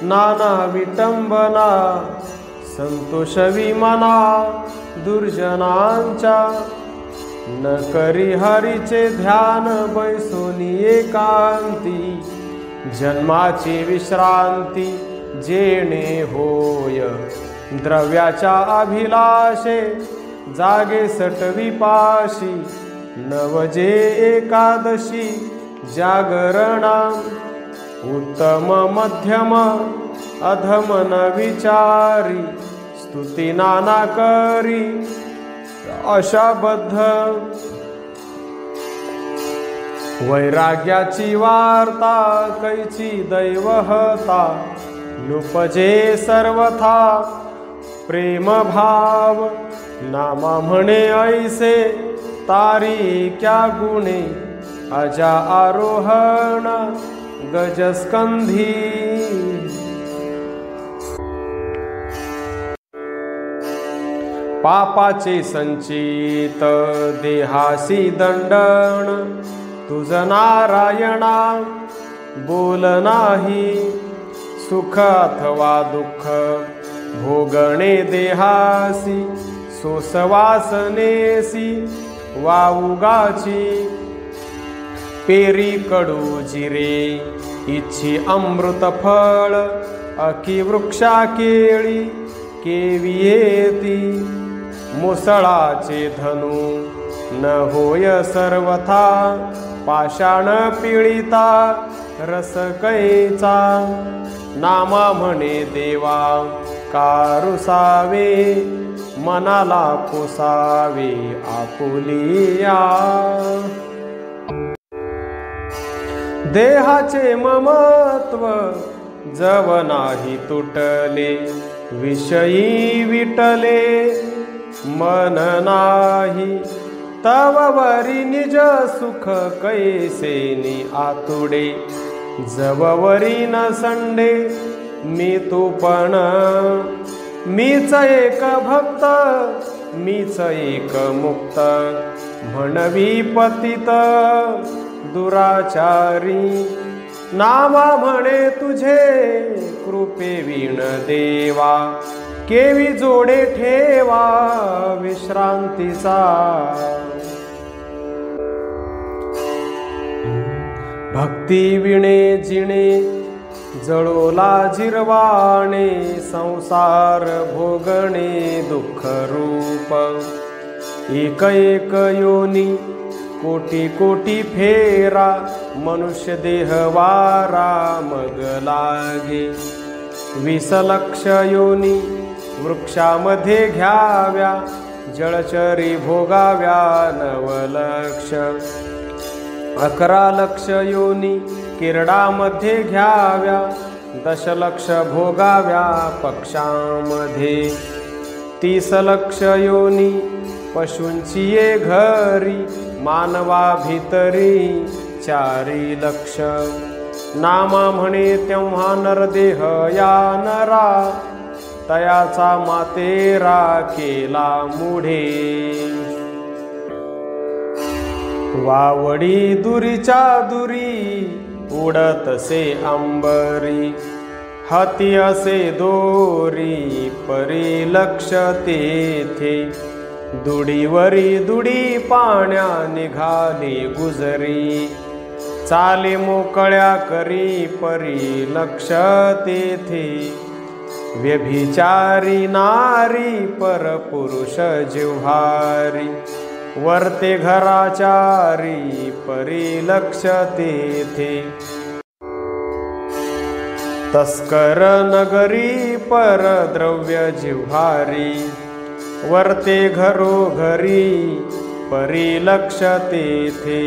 नाना विटंबना, संतोष विमना दुर्जनांच्या। न करी हरीचे ध्यान बैसोनी एकांती, जन्माची विश्रांती जेणे होय। द्रव्याच्या अभिलाषे जागे सटवी पाशी, नवजे एकादशी जागरणा। उत्तम मध्यम अधम न विचारी, स्तुती नाना करी अशाबद्ध। वैराग्याची वार्ता कैची दैवहता, लुपजे सर्वथा प्रेम भाव। नामा म्हणे ऐसे तारी क्या गुणे, अजा आरोहण गजस्कंधी। पापाचे संचित देहासी दंडन, तुझ नारायणा बोल नाही। सुख अथवा दुःख भोगणे देहासी, सोसवासनेसी वाउगाची। पेरी कडू जिरे इच्छी अमृत फळ, अकी वृक्षा केळी केवियेती। मुसळाचे धनु न होय सर्वथा, पाषाण पिळिता रस कैचा। नामा म्हणे देवा कारुसावे, मनाला पोसावे आपुलिया। देहाचे ममत्व जव नाही तुटले, विषयी विटले मन नाही। तव वरी निज सुख कैसेनी आतुडे, जववरी न संडे मी तू पण। मीच एक भक्त, मीच एक मुक्त, म्हणवी पतित दुराचारी। नामा म्हणे तुझे कृपे विण देवा, केवी जोडे ठेवा विश्रांतीचा। भक्ती विणे जिणे जळोला जिरवाणे, संसार भोगणे दुःख रूप। एक एक योनी कोटी कोटी फेरा, मनुष्य देह वारा मग लागे। 20 लक्ष योनी वृक्षामध्ये घ्याव्या, जळचरी भोगाव्या 9 लक्ष। 11 लक्ष योनी किरडामध्ये घ्याव्या, 10 लक्ष भोगाव्या पक्षामध्ये। 30 लक्ष योनी पशूंची ये घरी, मानवा भितरी 4 लक्ष। नामा म्हणे तेव्हा नरदेह या नरा, तयाचा मातेरा केला मुढे। वावडी दुरीच्या दुरी उडतसे अंबरी, हाती असे दोरी परी लक्ष तेथे। दुडीवरी दुडी पाण्या निघाली गुजरी, चाले मोकळ्या करी परी लक्ष तेथे। व्यभिचारी नारी परपुरुष जिव्हारी, वर्ते घराचारी परी लक्ष तेथे तस्कर नगरी परद्रव्य जिव्हारी वर्ते घरोघरी परी लक्ष तेथे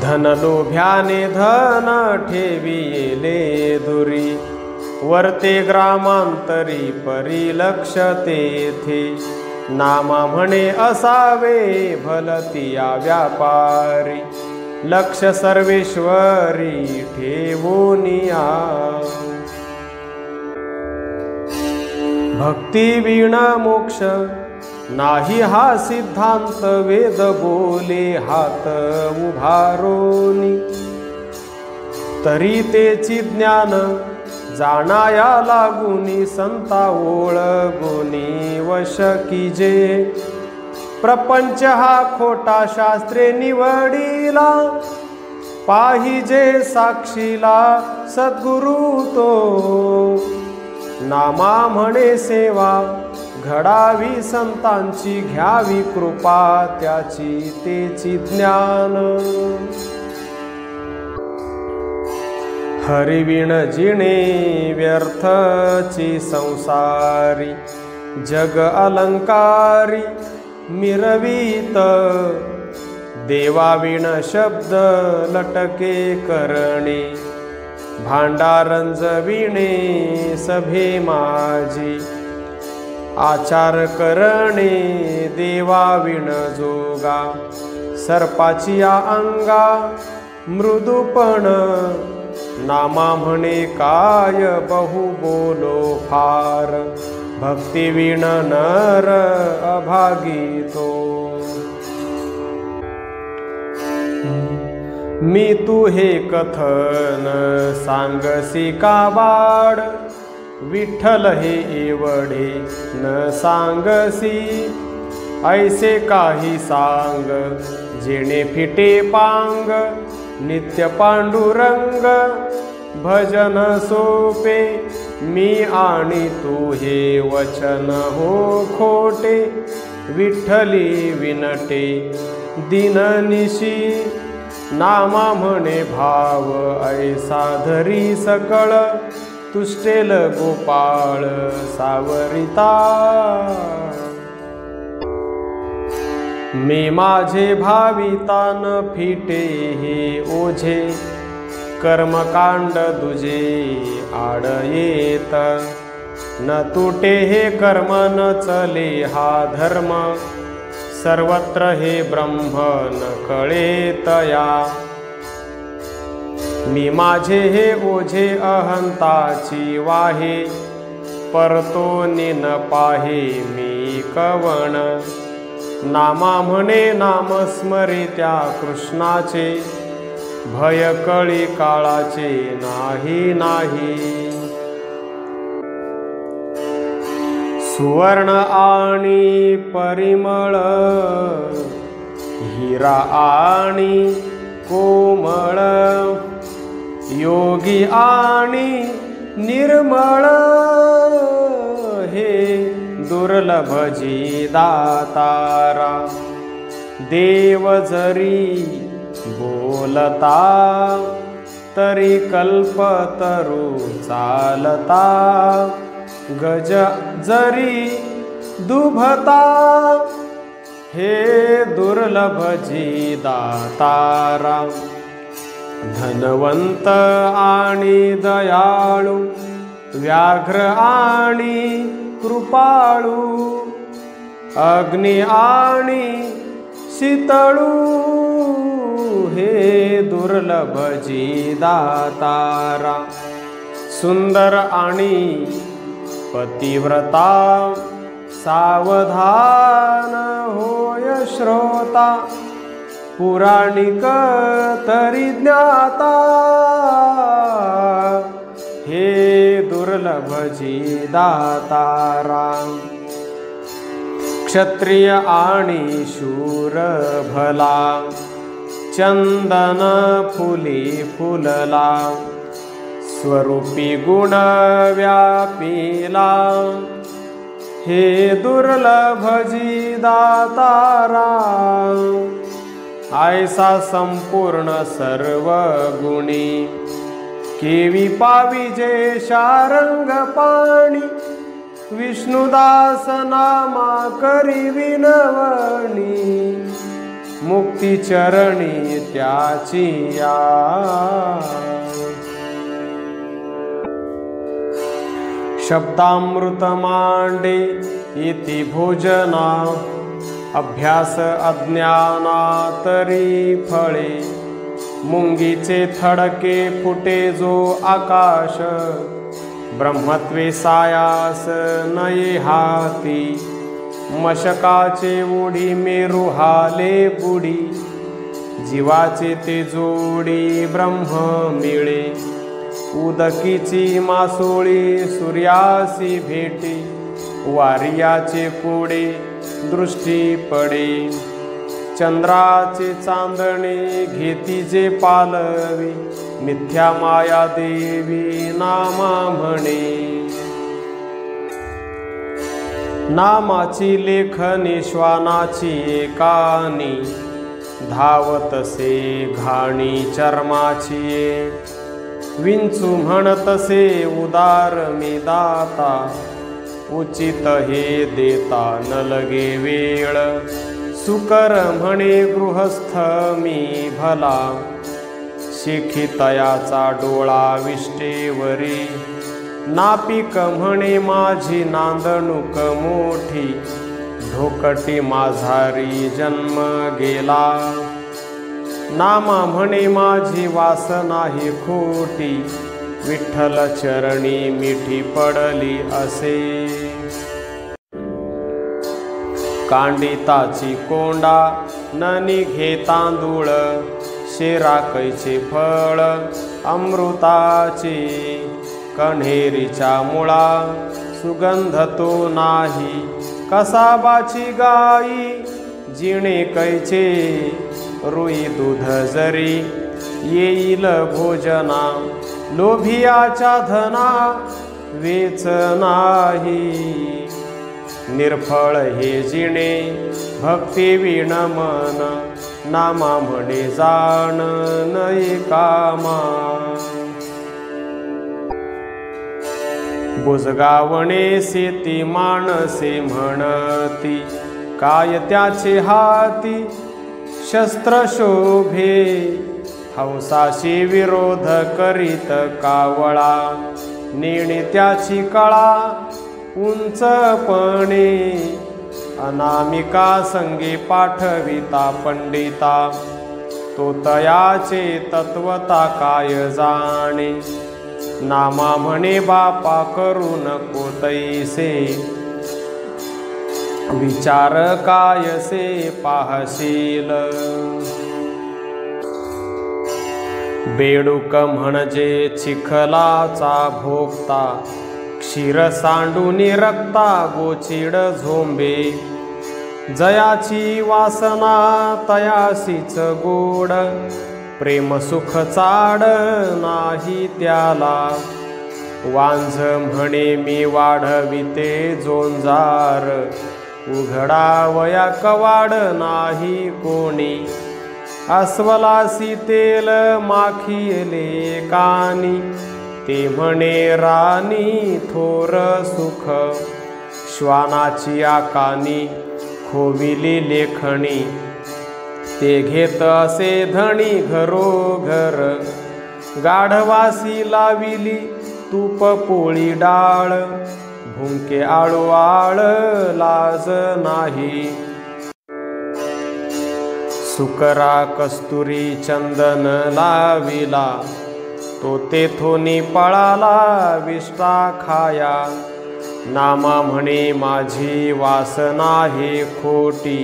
धन लोभ्याने धन ठेविले दुरी वर्ते ग्रामांतरी परी लक्ष तेथे नामा म्हणे असावे भलतिया व्यापारी लक्ष सर्वेश्वरी ठेवोनिया भक्ती विना मोक्ष नाही हा सिद्धांत वेद बोले हात उभारोनी तरी तेची ज्ञान जाणाया लागुनी संता ओळगुनी वश कीजे प्रपंच हा खोटा शास्त्रे निवडीला पाहिजे साक्षीला सद्गुरु तो नामा म्हणे सेवा घडावी संतांची घ्यावी कृपा त्याची तेची ज्ञान हरिविण जिणे व्यर्थची संसारी जग अलंकारी मिरवीत देवाविण शब्द लटके करणे भांडारंजविणे सभे माझी आचार करणे देवाविण जोगा सर्पाची या अंगा मृदुपण नामा म्हणे काय बहु बोलो फार भक्तिविण नर अभागितो मी तू हे कथन सांगसी का बाड विठ्ठल हे एवढे न सांगसी ऐसे काही सांग जेणे फिटे पांग नित्य पांडुरंग भजन सोपे मी आणि तू हे वचन हो खोटे विठ्ठली विनटे दिननिशी नामा म्हणे भाव ऐसा धरी सकळ तुष्टेल गोपाळ सावरिता मी माझे भावितान फिटे हे ओझे कर्मकांड दुजे आड येत न तुटे हे कर्म न चले हा धर्म सर्वत्र हे ब्रह्म न कळेतया मी माझे हे ओझे अहंताची वाहे परतो निन पाहे मी कवण नामा म्हणे नाम स्मरे त्या कृष्णाचे भय कळी काळाचे नाही नाही सुवर्ण आणि परिमळ हिरा आणि कोमळ योगी आणि निर्मळ हे दुर्लभ जी दातारा देव जरी बोलता तरी कल्पतरू चालता गज जरी दुभता हे दुर्लभ जी दातारा धनवंत आणि दयाळू व्याघ्र आणि कृपाळू अग्नी आणि शीतळू हे दुर्लभ जी दातारा सुंदर आणि पतिव्रता सावधान होय श्रोता पुराणिक तरी ज्ञाता हे दुर्लभ जी दातारा क्षत्रिय आणि शूर भला चंदन फुली फुलला स्वरूपी गुण व्यापीला हे दुर्लभ जी दातारा, ऐसा संपूर्ण सर्व गुणी, केवी पाविजे शारंग पाणी, विष्णुदास नामा करी विनवणी, मुक्ती चरणी त्याची या। शब्दामृत मांडे इति भोजना, अभ्यास अज्ञानातरी फळे, मुंगीचे थडके फुटे जो आकाश, ब्रह्मत्वे सायास नये हाती, मशकाचे उडी मेरू हाले बुडी, जीवाचे ते जोडी ब्रह्म मिळे, उदकीची मासोळी सूर्यासी भेटी, वारियाचे कोडे दृष्टी पडे, चंद्राचे चांदणे घेती जे पालवी, मिथ्या माया देवी नामा म्हणे, नामाची लेखनी श्वानाची एकानी, धावतसे घाणी चर्माची, विंचू म्हणतसे उदार मी दाता, उचित हे देता न लगे वेळ, सुकर म्हणे गृहस्थ मी भला, शेखी तयाचा डोळा विष्टेवरी, नापिक म्हणे माझी नांदणूक मोठी, ढोकटी माझारी जन्म गेला, नामा म्हणे माझी वासना ही खोटी, विठ्ठल चरणी मिठी पडली असे, कांडिताची कोंडा न निघे तांदूळ, शेरा कैचे फळ अमृताचे, कण्हेरीच्या मुळा सुगंध तो नाही, कसाबाची गाई जिणे कैचे, रुई दूध जरी येईल भोजना, लोभियाच्या धना वेच नाही, निर्फळ हे जिणे भक्ती विण मन, नामा म्हणे जाण नये कामा, बुजगावणे सेती माणसे म्हणती, काय त्याचे हाती शस्त्र शोभे, हंसाशी विरोध करीत कावळा, नेणे त्याची कळा उंचपणे, अनामिका संगे पाठविता पंडिता, तो तयाचे तत्वता काय जाणे, नामा म्हणे बापा करू नको तैसे, विचार कायसे पाहशील, बेडूक म्हणजे चिखलाचा भोगता, क्षीर सांडूनी रक्ता गोचिड झोंबे, जयाची वासना तयासीच गोड, प्रेम सुख चाड नाही त्याला, वांझ म्हणे मी वाढविते जोंजार, उघडावया कवाड नाही कोणी, अस्वलासी तेल माखिले कानी, ते म्हणे राणी थोर सुख, श्वानाची आकानी खोविली लेखणी, ते घेत असे धणी घरोघर, गाढवासी लाविली तूप पोळी डाळ, भुंके आळू आळ लाज नाही, सुकरा कस्तुरी चंदन लाविला, तो तेथोनी पळाला विष्टा खाया, नामा म्हणे माझी वासना हे खोटी,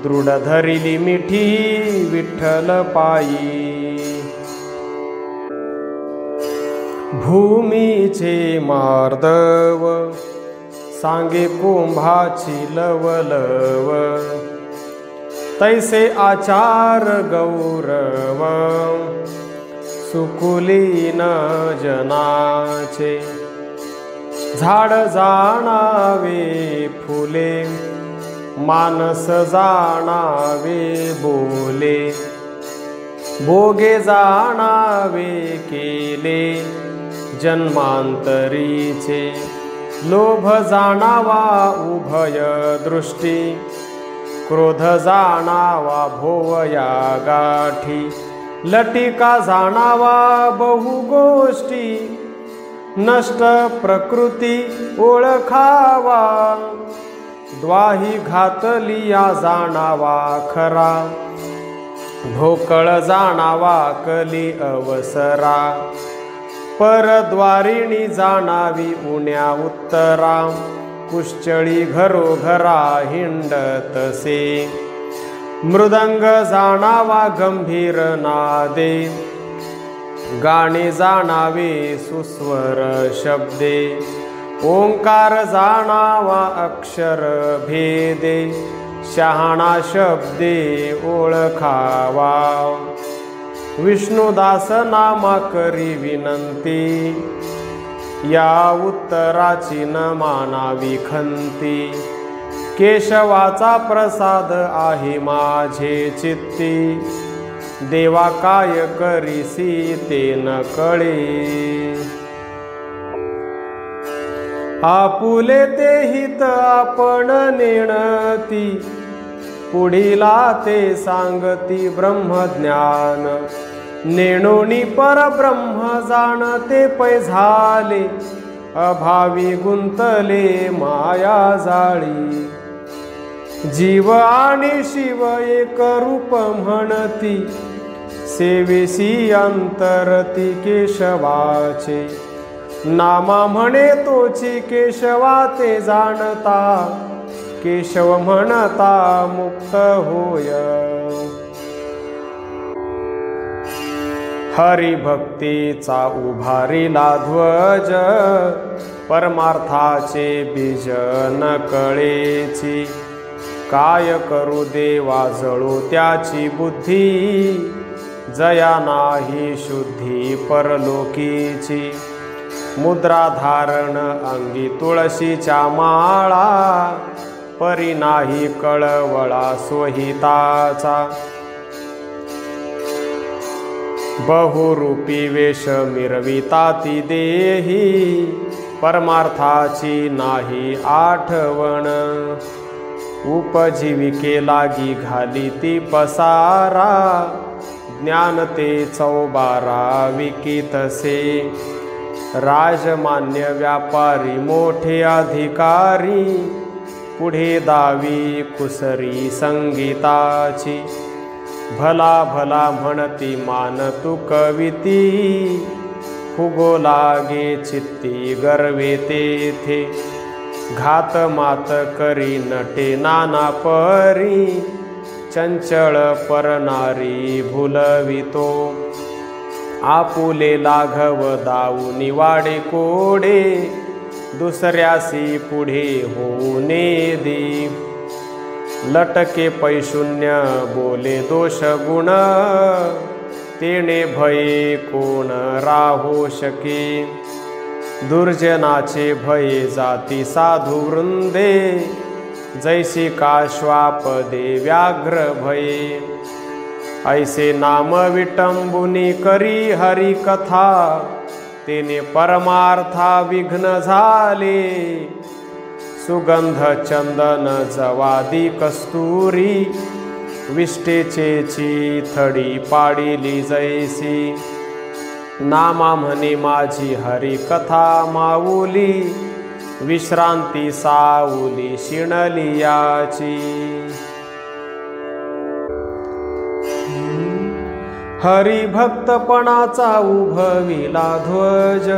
दृढ धरिली मिठी विठ्ठल पायी, भूमीचे मार्दव सांगे कुंभाची लवलव, तैसे आचार गौरव, सुकुलीन जनाचे झाड जाणावे फुले, मानस जाणावे बोले, भोगे जाणावे केले जन्मांतरीचे, लोभ जाणावा उभय दृष्टी, क्रोध जाणावा भोवया गाठी, लटिका जाणावा बहु गोष्टी, नष्ट प्रकृती ओळखावा, द्वाही घातलिया जाणावा खरा, ढोकळ जाणावा कली अवसरा, परद्वारिणी जाणावी उण्या उत्तरा, कुश्चळी घरोघरा हिंडतसे, मृदंग जाणावा गंभीर नादे, गाणे जाणावे सुस्वर शब्दे, ओंकार जाणावा अक्षर भेदे, शहाणा शब्दे ओळखावा, विष्णुदास नामा करी विनंती, या उत्तराची न मानावी खंती, केशवाचा प्रसाद आहे माझे चित्ती, देवा काय करीसी ते न कळे, आपुले ते हित आपण नेणती, पुढीला ते सांगती ब्रह्मज्ञान, नेणोनी परब्रह्म जाणते पै झाले, अभावी गुंतले माया जाळी, जीव आणि शिव एक रूप म्हणती, सेवेसी अंतरती केशवाचे, नामा म्हणे तोची केशवा ते जाणता, केशव म्हणता मुक्त होय, हरिभक्तीचा उभारिला ध्वज, परमार्थाचे बीज न कळेची, काय करू देवा जळो त्याची बुद्धी, जया नाही शुद्धी परलोकीची, मुद्रा धारण अंगी तुळशीच्या माळा, परी नाही कळवळा स्वहिताचा, बहुरूपी वेश मिरविता ती देही, परमार्थाची नाही आठवण, उपजीविके लागी घाली ती पसारा, ज्ञान ते चौबारा विकितसे, राजमान्य व्यापारी मोठे अधिकारी, पुढे दावी कुसरी संगीताची, भला भला म्हणती मान तू कविती, फुगो लागे चित्ती गर्वे तेथे, घात मात करी नटे नाना परी, चंचळ परनारी भुलवितो, आपुले लाघव दाऊनी वाडे कोडे, दुसऱ्यासी पुढे होऊने दे, लटके पैशून्य बोले दोष गुण, तेने भये कोण राहो शके, दुर्जनाचे भये जाती साधू वृंदे, जैसी काश्वापदे व्याघ्र भये, ऐसे नाम विटंबुनी करी हरी कथा, तेने परमार्था विघ्न झाले, सुगंध चंदन जवादी कस्तुरी, विष्टेचेची थडी पाडिली जैसी, नामा म्हणे माझी हरी कथा माऊली, विश्रांती साऊली शिणली याची, हरिभक्तपणाचा उभविला ध्वज,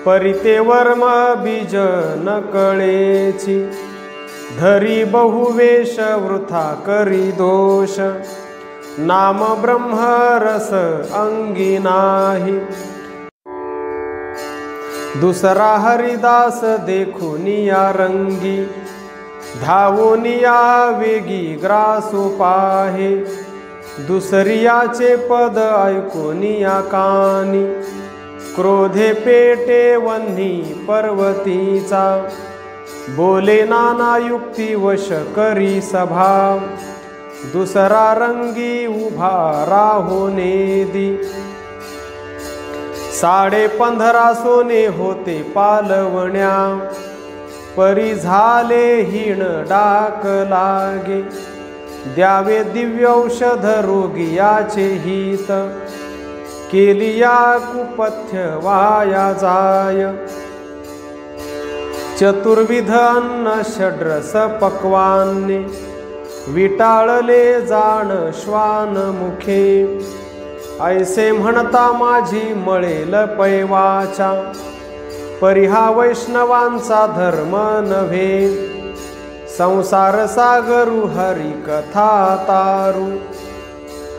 परिते वर्म बीज न कळेची, धरी बहुवेश वृथा करी दोष, नाम ब्रह्म रस अंगी नाही, दुसरा हरिदास देखुनिया रंगी, धावोनिया वेगी ग्रासो पाहे, दुसरियाचे पद ऐकोनिया कानी, क्रोधे पेटे वन्ही पर्वतीचा, बोले नाना युक्ती वश करी सभा, दुसरा रंगी उभा राहोनेदी, 15.5 सोने होते पालवण्या, परी झाले हीण डाक लागे, द्यावे दिव्य औषध रोगियाचे हित, केलिया कुपथ्य वाया जाय, चतुर्विध अन्न षड्रस पक्वान्ने, विटाळले जाण श्वान मुखे, ऐसे म्हणता माझी मळेल पैवाचा, परिहा वैष्णवांचा धर्म नव्हे, संसार सागरू हरी कथा तारू,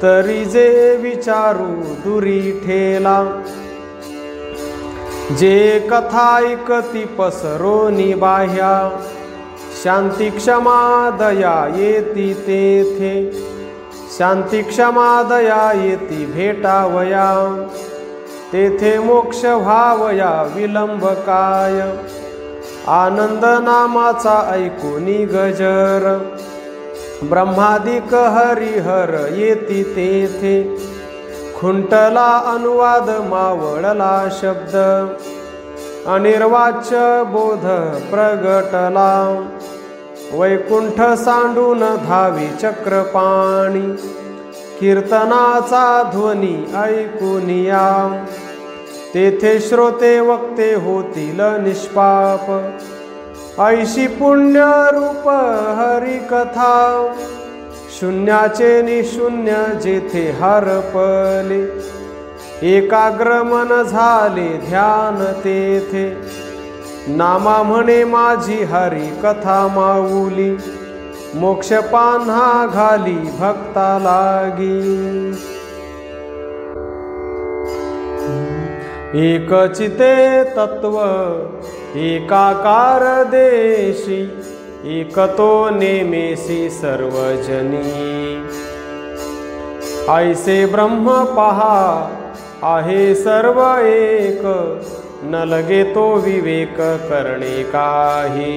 तरी जे विचारू दुरी ठेला, जे कथा ऐकती पसरोनी बाह्या, शांती क्षमा दया येती तेथे, शांती क्षमा दया येती भेटावया, तेथे मोक्ष व्हावया विलंब काय, आनंद नामाचा ऐकूनी गजर, ब्रह्मादिक हरिहर येती तेथे, खुंटला अनुवाद मावळला शब्द, अनिर्वाच्य बोध प्रगटला, वैकुंठ सांडून धावी चक्रपाणी, कीर्तनाचा ध्वनी ऐकूनिया, तेथे श्रोते वक्ते होतील निष्पाप, ऐशी पुण्य रूप हरिकथा, शून्याचे निशून्य जेथे हरपले, एकाग्र मन झाले ध्यान तेथे, नामा म्हणे माझी हरी कथा माऊली, मोक्ष पान्हा घाली भक्ता लागी, एक चिते तत्व एकाकार देशी, एकतो नेमेसी सर्वजनी, ऐसे ब्रह्म पहा आहे सर्व एक, न लगे तो विवेक करणे काही,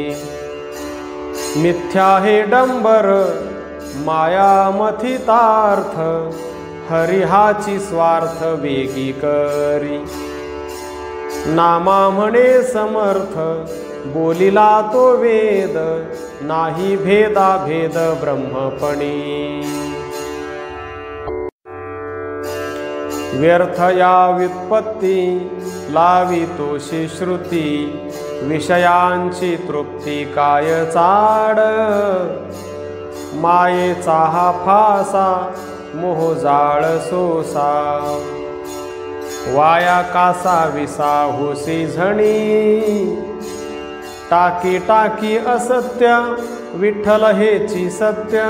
मिथ्या हे डंबर माया मथितार्थ, हरिहाची स्वार्थ वेगी करी, नामा म्हणे समर्थ बोलिला तो वेद, नाही भेदा भेद ब्रह्मपणी, व्यर्थ या व्युत्पत्ती लावितोषी श्रुती, विषयांची तृप्ती काय चाड, मायेचा हा फासा मोह जाळ सोसा, वाया कासा विसा होसी झणी, टाकी टाकी असत्य विठ्ठल हेची सत्य,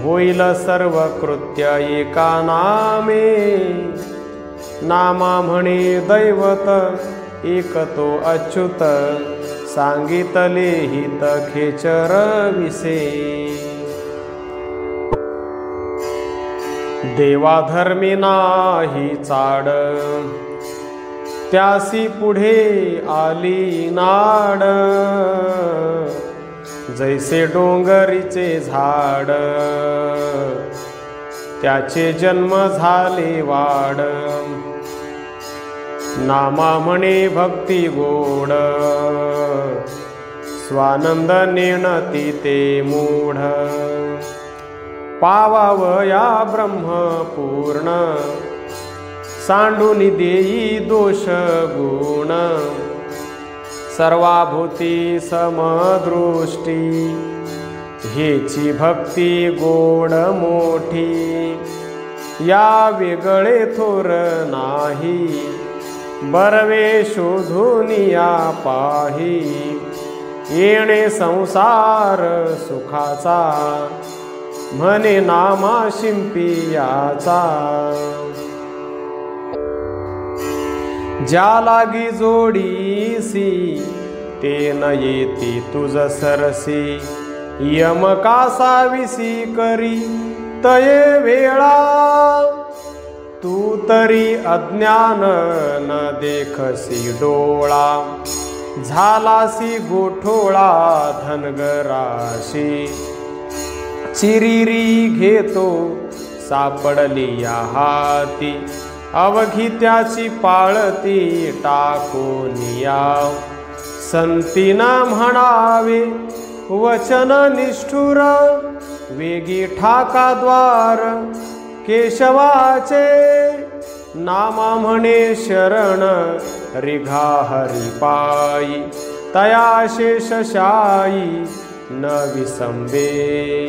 होईल सर्व कृत्य एका नामे, नामा म्हणे दैवत एक तो अच्युत, सांगितले हित खेचर विसे, देवाधर्मी नाही चाड, त्यासी पुढे आली नाड, जैसे डोंगरीचे झाड, त्याचे जन्म झाले वाड, नामा म्हणे भक्ती गोड, स्वानंद नेणती ते मूढ, पावावया ब्रह्म पूर्ण, सांडून देई दोष गुण, सर्वाभूती समदृष्टी, हेची भक्ती गोड मोठी, या वेगळे थोर नाही, बरवे शोधून या पाही, येणे संसार सुखाचा, म्हणे नामा शिंपियाचा, ज्या लागी जोडीसी ते न येती तुझ सरसी, यम कासाविसी करी तये वेळा, तू तरी अज्ञान न देखसी डोळा, झालासी गोठोळा धनगराशी. चिरीरी घेतो सापडली या हाती, अवघी त्याची पाळती टाकोनिया. संतीना म्हणावे वचन निष्ठुर, वेगी ठाका द्वार केशवाचे. नामा म्हणे शरण रिघा हरिपायी, तया शेषशायी न विसंबे.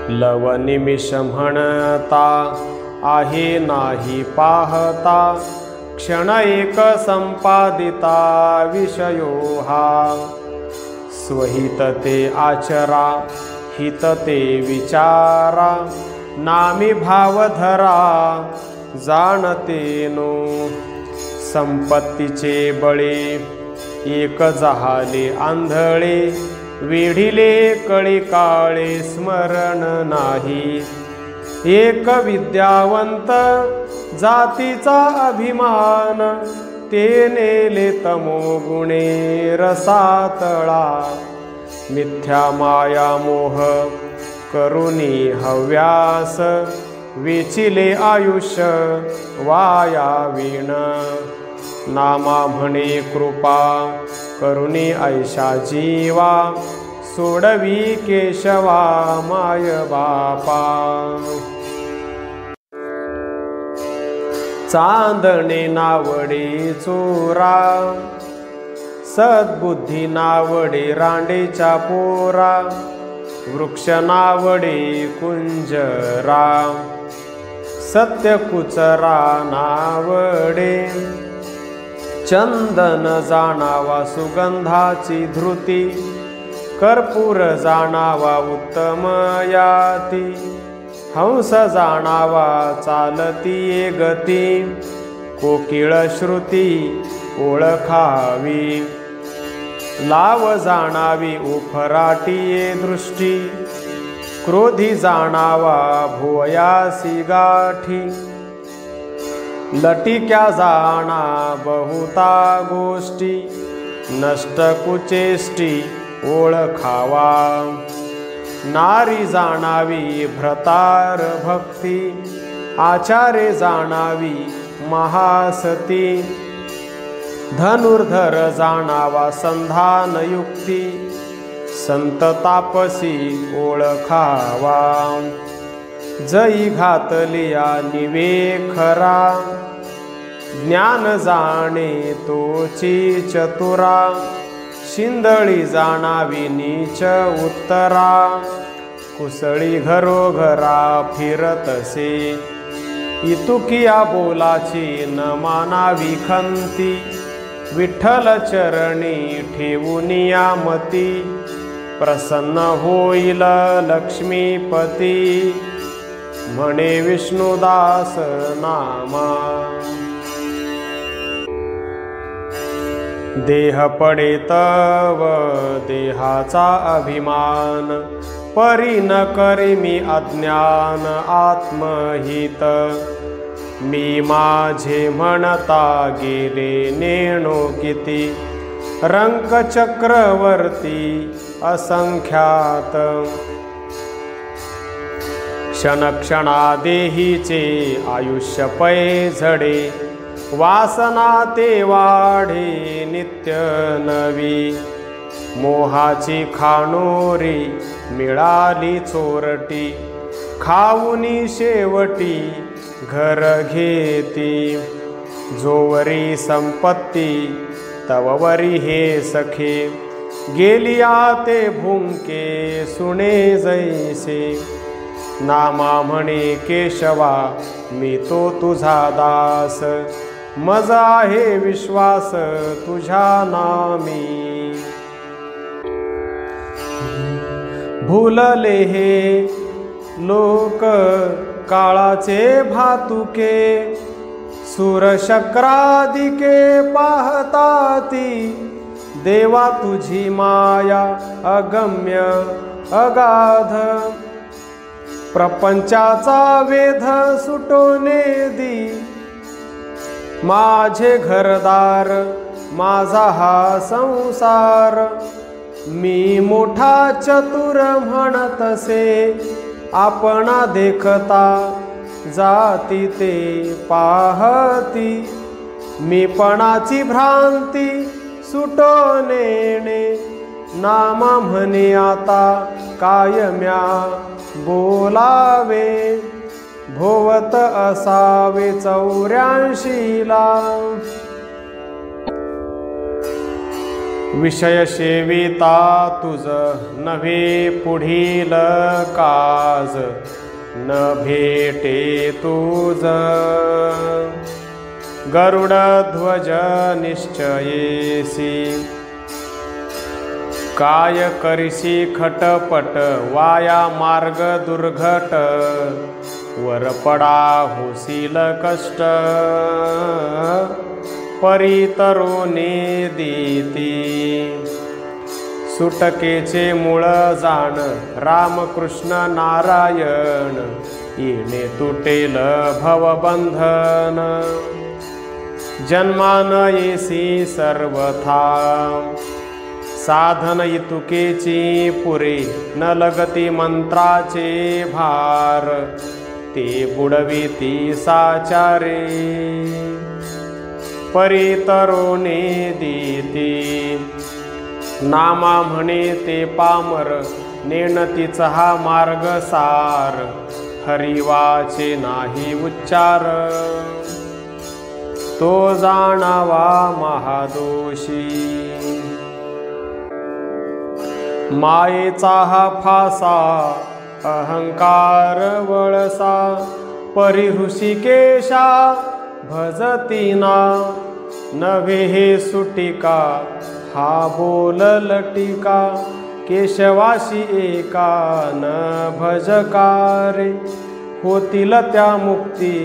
लव निमिष म्हणता आहे नाही पाहता, क्षण एक संपादिता विषयो हा. स्वहित ते आचरा, हित ते विचारा, नामी भाव धरा जाणते नो. संपत्तीचे बळे एक झाले आंधळे, वेढिले कळी काळे स्मरण नाही. एक विद्यावंत जातीचा अभिमान, ते नेले तमोगुणे रसातळा. मिथ्या माया मोह करुणी हव्यास, वेचिले आयुष्य वायावीण. नामा म्हणे कृपा करुणी ऐशा जीवा, सोडवी केशवा माय बापा. चांदणे नावडे चोरा, सद्बुद्धी नावडे रांडेच्या पोरा. वृक्ष नावडे कुंजरा, सत्य कुचरा नावडे. चंदन जाणावा सुगंधाची धृती, कर्पूर जाणावा उत्तम याती. हंस जाणावा चालती गती, कोकिळ श्रुती ओळखावी. लाव जाणावी उफराटी दृष्टी, क्रोधी जाणावा भुवयासी गाठी. लटिक्या जाणा बहुता गोष्टी, नष्ट कुचेष्टी ओळखावा. नारी जाणावी भ्रतार भक्ती, आचारे जाणावी महासती. धनुर्धर जाणावा संधान युक्ती, संत तापसी ओळखावा. जई घातलिया निवे खरा, ज्ञान जाणे तोची चतुरा. शिंदळी जाणावी नीच उत्तरा, कुसळी घरोघरा फिरतसे. इतुकिया बोलाची न मानावी खंती, विठ्ठल चरणी ठेवूनिया मती. प्रसन्न होईल लक्ष्मीपती, म्हणे विष्णुदास नामा. देह पडे तव देहाचा अभिमान, परी न करी मी अज्ञान आत्महित. मी माझे म्हणता गेले नेणो किती, रंक चक्रवर्ती असंख्यात. क्षणक्षणा देहीचे आयुष्य पै झडे, वासना ते वाढे नित्य नवी. मोहाची खाणोरी मिळाली चोरटी, खाऊनी शेवटी घर घेती. जोवरी संपत्ती तववरी हे सखे, गेलिया ते भुंके सुणे जैसे. नामा म्हणे केशवा मी तो तुझा दास, मज आहे विश्वास तुझ्या नामी. भूलले हे लोक काळाचे भातुके, सूरशक्रादिके पाहताती. देवा तुझी माया अगम्य अगाध, प्रपंचाचा वेध सुटोने दी, माझे घरदार माझा हा संसार, मी मोठा चतुर म्हणतसे, आपणा देखता जाती ते पाहती, मीपणाची भ्रांती सुटोनेणे, नामा म्हणे आता काय म्या बोलावे, भोवत असावे 84ला, विषय सेविता तुझ नव्हे पुढील काज, न भेटे तुझ गरुड ध्वज निश्चयेसी, काय करिसी खटपट वाया मार्ग दुर्घट, वरपडा होसील कष्ट, परितरोने देती, सुटकेचे मूळ जाण रामकृष्ण नारायण, येणे तुटेल भवबंधन, जन्मान येसी सर्वथा, साधन इतुकेची पुरे न लगती मंत्राचे भार, ते बुडविती साचारे, परितरोने देती, नामा म्हणे ते पामर नेणतीचा हा मार्ग सार, हरिवाचे नाही उच्चार, तो जाणावा महादोषी, मायेचा हा फासा अहंकार वळसा, परी ऋषिकेशा भजतीना, नव्हे हे सुटिका हा बोल लटिका, केशवाशी एका न भजकारे, होतील त्या मुक्ती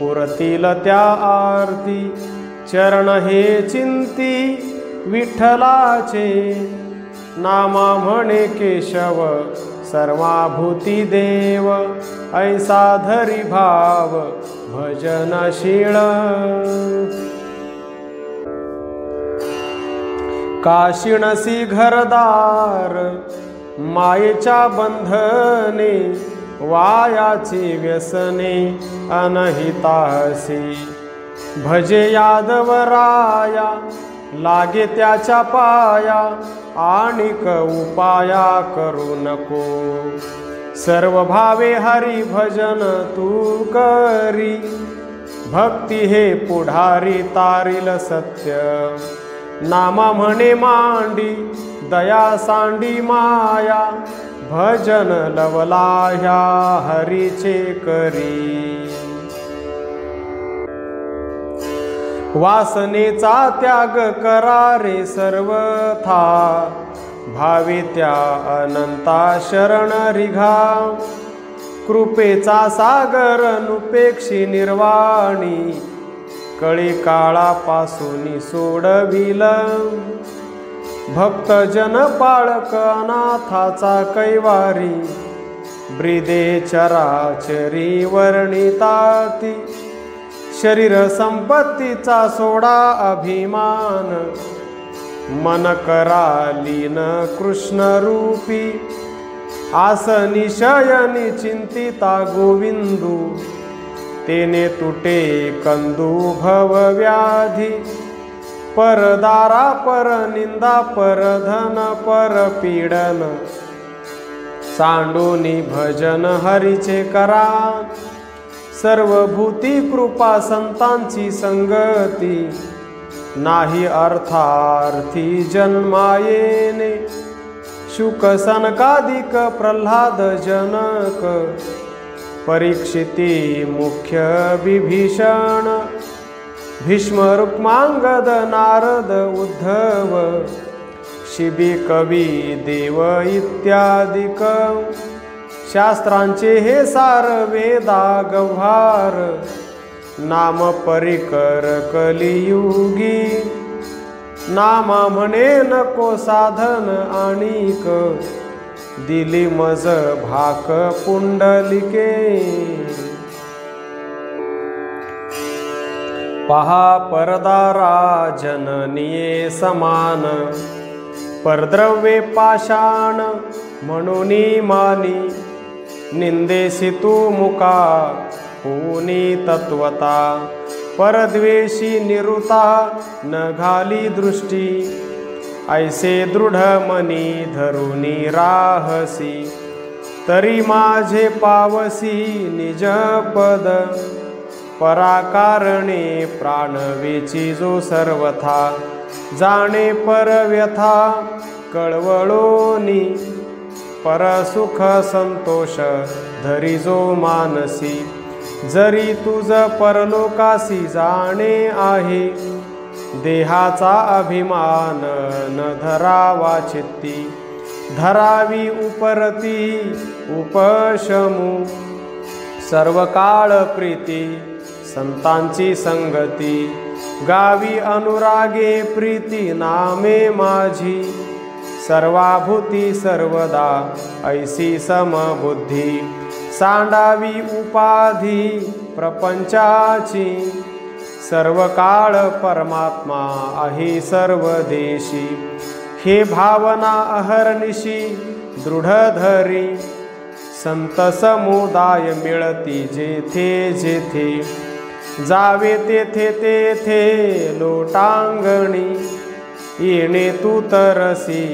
पुरतील त्या आरती, चरण हे चिंती विठ्ठलाचे, नामा म्हणे केशव सर्वाभूती देव, ऐसा धरी भाव भजनशीळ, काशिणसी घरदार मायेच्या बंधने, वायाची व्यसने अनहितासी, भजे यादवराया लागे त्याच्या पाया, आणिक उपाया करू नको, सर्व भावे हरी भजन तू करी, भक्ती हे पुढारी तारील सत्य, नामा म्हणे मांडी दया सांडी माया, भजन लवला ह्या हरीचे करी, वासनेचा त्याग करारे सर्वथा, भावी त्या अनंता शरण रिघा, कृपेचा सागर नुपेक्षी निर्वाणी, कळी काळापासून सोडविल, भक्त जन पाळक अनाथाचा कैवारी, ब्रिदे चराचरी वर्णिताती, शरीर संपत्तीचा सोडा अभिमान, मन करा लीन कृष्ण रूपी, आसनी शयनी चिंतिता गोविंदू, तेने तुटे कंदू भव व्याधी, परदारा पर निंदा पर धन पर पीडन, सांडूनी भजन हरीचे करा, सर्वभूती कृपा संतांची संगती, नाही अर्थार्थी जन्मायेने, शुक सनकादिक प्रल्हाद जनक, परीक्षिती मुख्य विभीषण, भीष्म रुक्मांगद नारद उद्धव, शिबी कवी देव इत्यादिक, शास्त्रांचे हे सार वेदा गव्हार, नाम परिकर कलियुगी, नामा म्हणे नको साधन आणिक, दिली मज भाक पुंडलिके। पहा परदारा जननीये समान, परद्रव्ये पाषाण म्हणून मानी। निंदेसी तू मुका होनी तत्वता, परद्वेषी निरुता न घाली दृष्टी। ऐसे दृढ मनी धरुनी राहसी, तरी माझे पावसी निज पद। पराकारणे प्राण वेचिजो सर्वथा, जाणे परव्यथा कळवळोनी। परसुख संतोष धरिजो मानसी, जरी तुझ परलोकासी जाणे आहे। देहाचा अभिमान न धरावा चित्ती, धरावी उपरती उपशमू। सर्व काळ प्रीती संतांची संगती, गावी अनुरागे प्रीती नामे माझी। सर्वाभूती सर्वदा ऐसी समबुद्धी, सांडावी उपाधी प्रपंचाची। सर्व काळ परमात्मा आहे सर्व देशी, हे भावना अहर्निशी दृढ धरी। संत समुदाय मिळती जेथे जेथे, जावे तेथे तेथे लोटांगणी। येणे तू तरसी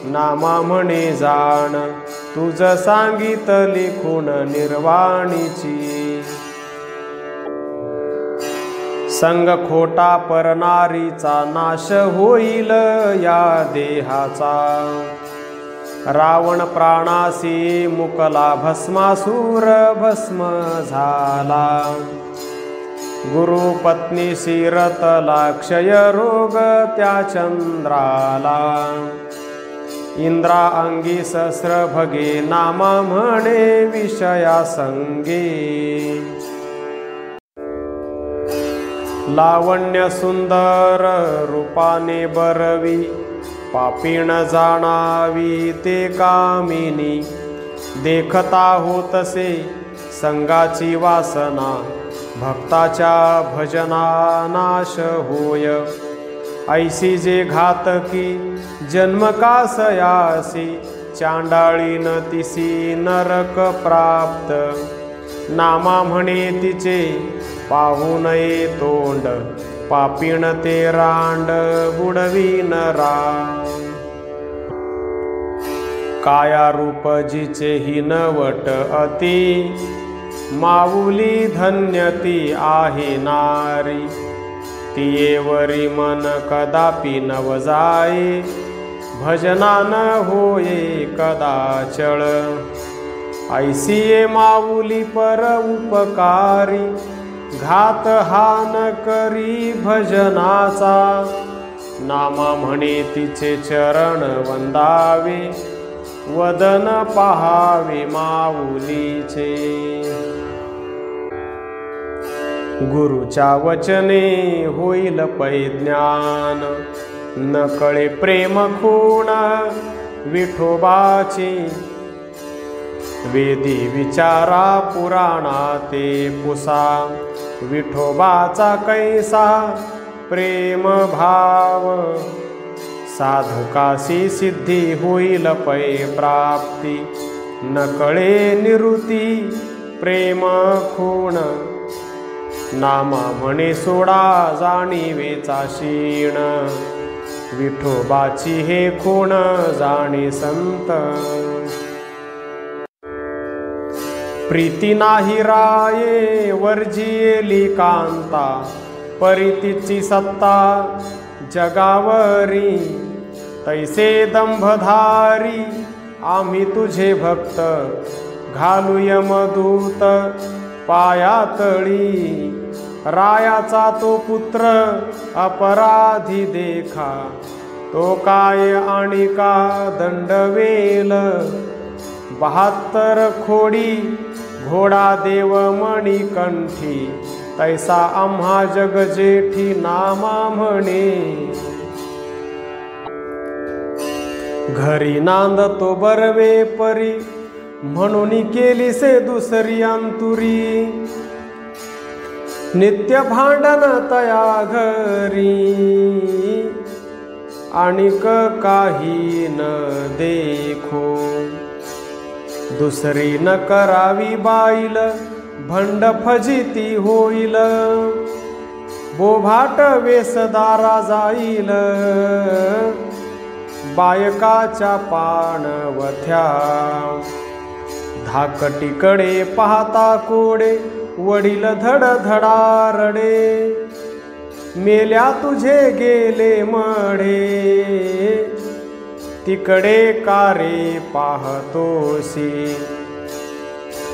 नामा म्हणे जाण, तुझ सांगितले खूण निर्वाणीची। संग खोटा परनारीचा नाश होईल या देहाचा। रावण प्राणासी मुकला भस्मासूर भस्म झाला। गुरु पत्नी शिरतला क्षय रोग त्या चंद्राला। इंद्रा अंगी सहस्र भगे नामा म्हणे विषया संगे। लावण्य सुंदर रूपाने बरवी, पापीण जाणावी ते कामिनी। देखता होतसे संगाची वासना, भक्ताच्या भजना नाश होय। ऐसी जे घातकी जन्म कासयासी, चांडाळीन तिसी नरक प्राप्त। नामा म्हणे तिचे पाहू नये तोंड, पापीण ते रांड बुडवीन राम। काया रूप जिचे हिनवट अति, माऊली धन्य ती आहे नारी। तियेवरी मन कदापि नव जाये, भजना न होये कदाचळ। ऐसिये माऊली पर उपकारी, घात हा न करी भजनाचा। नामा म्हणे तिचे चरण वंदावे, वदन पहावे माऊलीचे। गुरुच्या वचने होईल पैज्ञान, न कळे प्रेम खूण विठोबाची। वेदी विचारा पुराणा ते पुसा, विठोबाचा कैसा प्रेम भाव। साधकासी सिद्धी होईल पै प्राप्ती, न कळे निवृत्ती प्रेम खूण। नामा म्हणे सोडा जाणीवेचा क्षीण, विठोबाची हे खूण जाणे संत। प्रीती नाही राये वर्जियेली कांता, परितीची सत्ता जगावरी। तैसे दंभधारी आम्ही तुझे भक्त, घालू यमदूत पायातळी। रायाचा तो पुत्र अपराधी देखा, तो काय आणि का दंडवेल। 72 खोडी घोडा देव मणिकंठी, तैसा आम्हा जगजेठी नामा म्हणे। घरी नांदतो बरवे परी, म्हणून केली से दुसरी अंतुरी. नित्य भांडण तया घरी, आणिक काही न देखो. दुसरी न करावी बाईल, भंड फजिती होईल. बोभाट वेसदारा जाईल, बायकाच्या पाणवथ्या. धाकटीकडे पाहता कोडे, वडील धड धडारडे. मेल्या तुझे गेले मढे, तिकडे कारे पाहतोसी.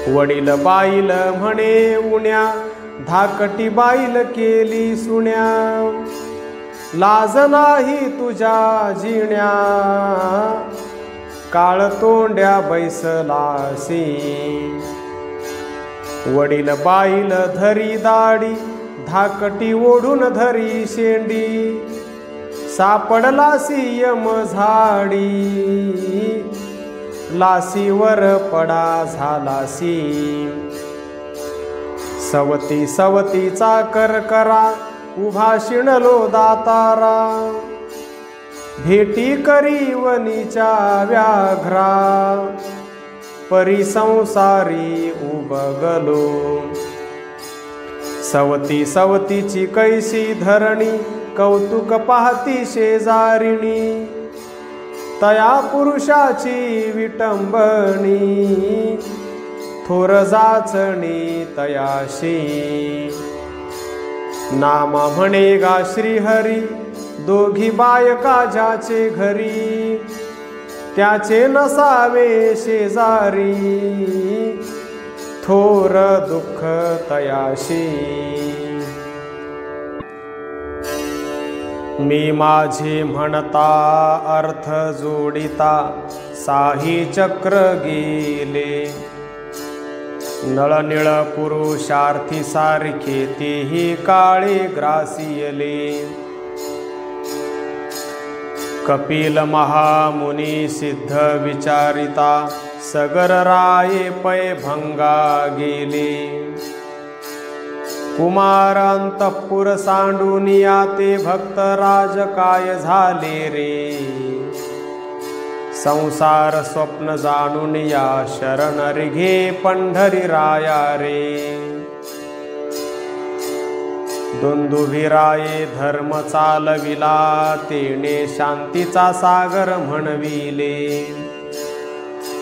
वडील बाईल म्हणे उण्या, धाकटी बाईल केली सुण्या. लाज नाही तुझ्या जिण्या, काळ तोंड्या बैसलासी. वडील बाईल धरी दाडी, धाकटी ओढून धरी शेंडी. सापडलासी यम झाडी, लासीवर पडा झालासी. सवती सवतीचा करकरा, उभा शिणलो दातारा. भेटी करी वनीच्या व्याघ्रा, परी संसारी उबगलो. सवती सवतीची कैसी धरणी, कौतुक पाहती शेजारिणी. तया पुरुषाची विटंबणी, थोर जाचणी तयाशी. नाम म्हणे गा श्रीहरी, दोघी बायका ज्याचे घरी. त्याचे नसावे शेजारी, थोर दुःख तयाशी. मी माझे म्हणता अर्थ जोडिता, साही चक्र गेले. नळनिळ पुरुषार्थी सारखे, तेही काळे ग्रासियले. कपिल महामुनी सिद्ध विचारिता, सगर राये पै भंगा गेले. कुमार अंतपुर सांडून याते, भक्त राज काय झाले रे. संसार स्वप्न जाणून या, शरण रिघे पंढरी राया रे. दुंदुभिराये धर्म चालविला, तेने शांतीचा सागर म्हणविले.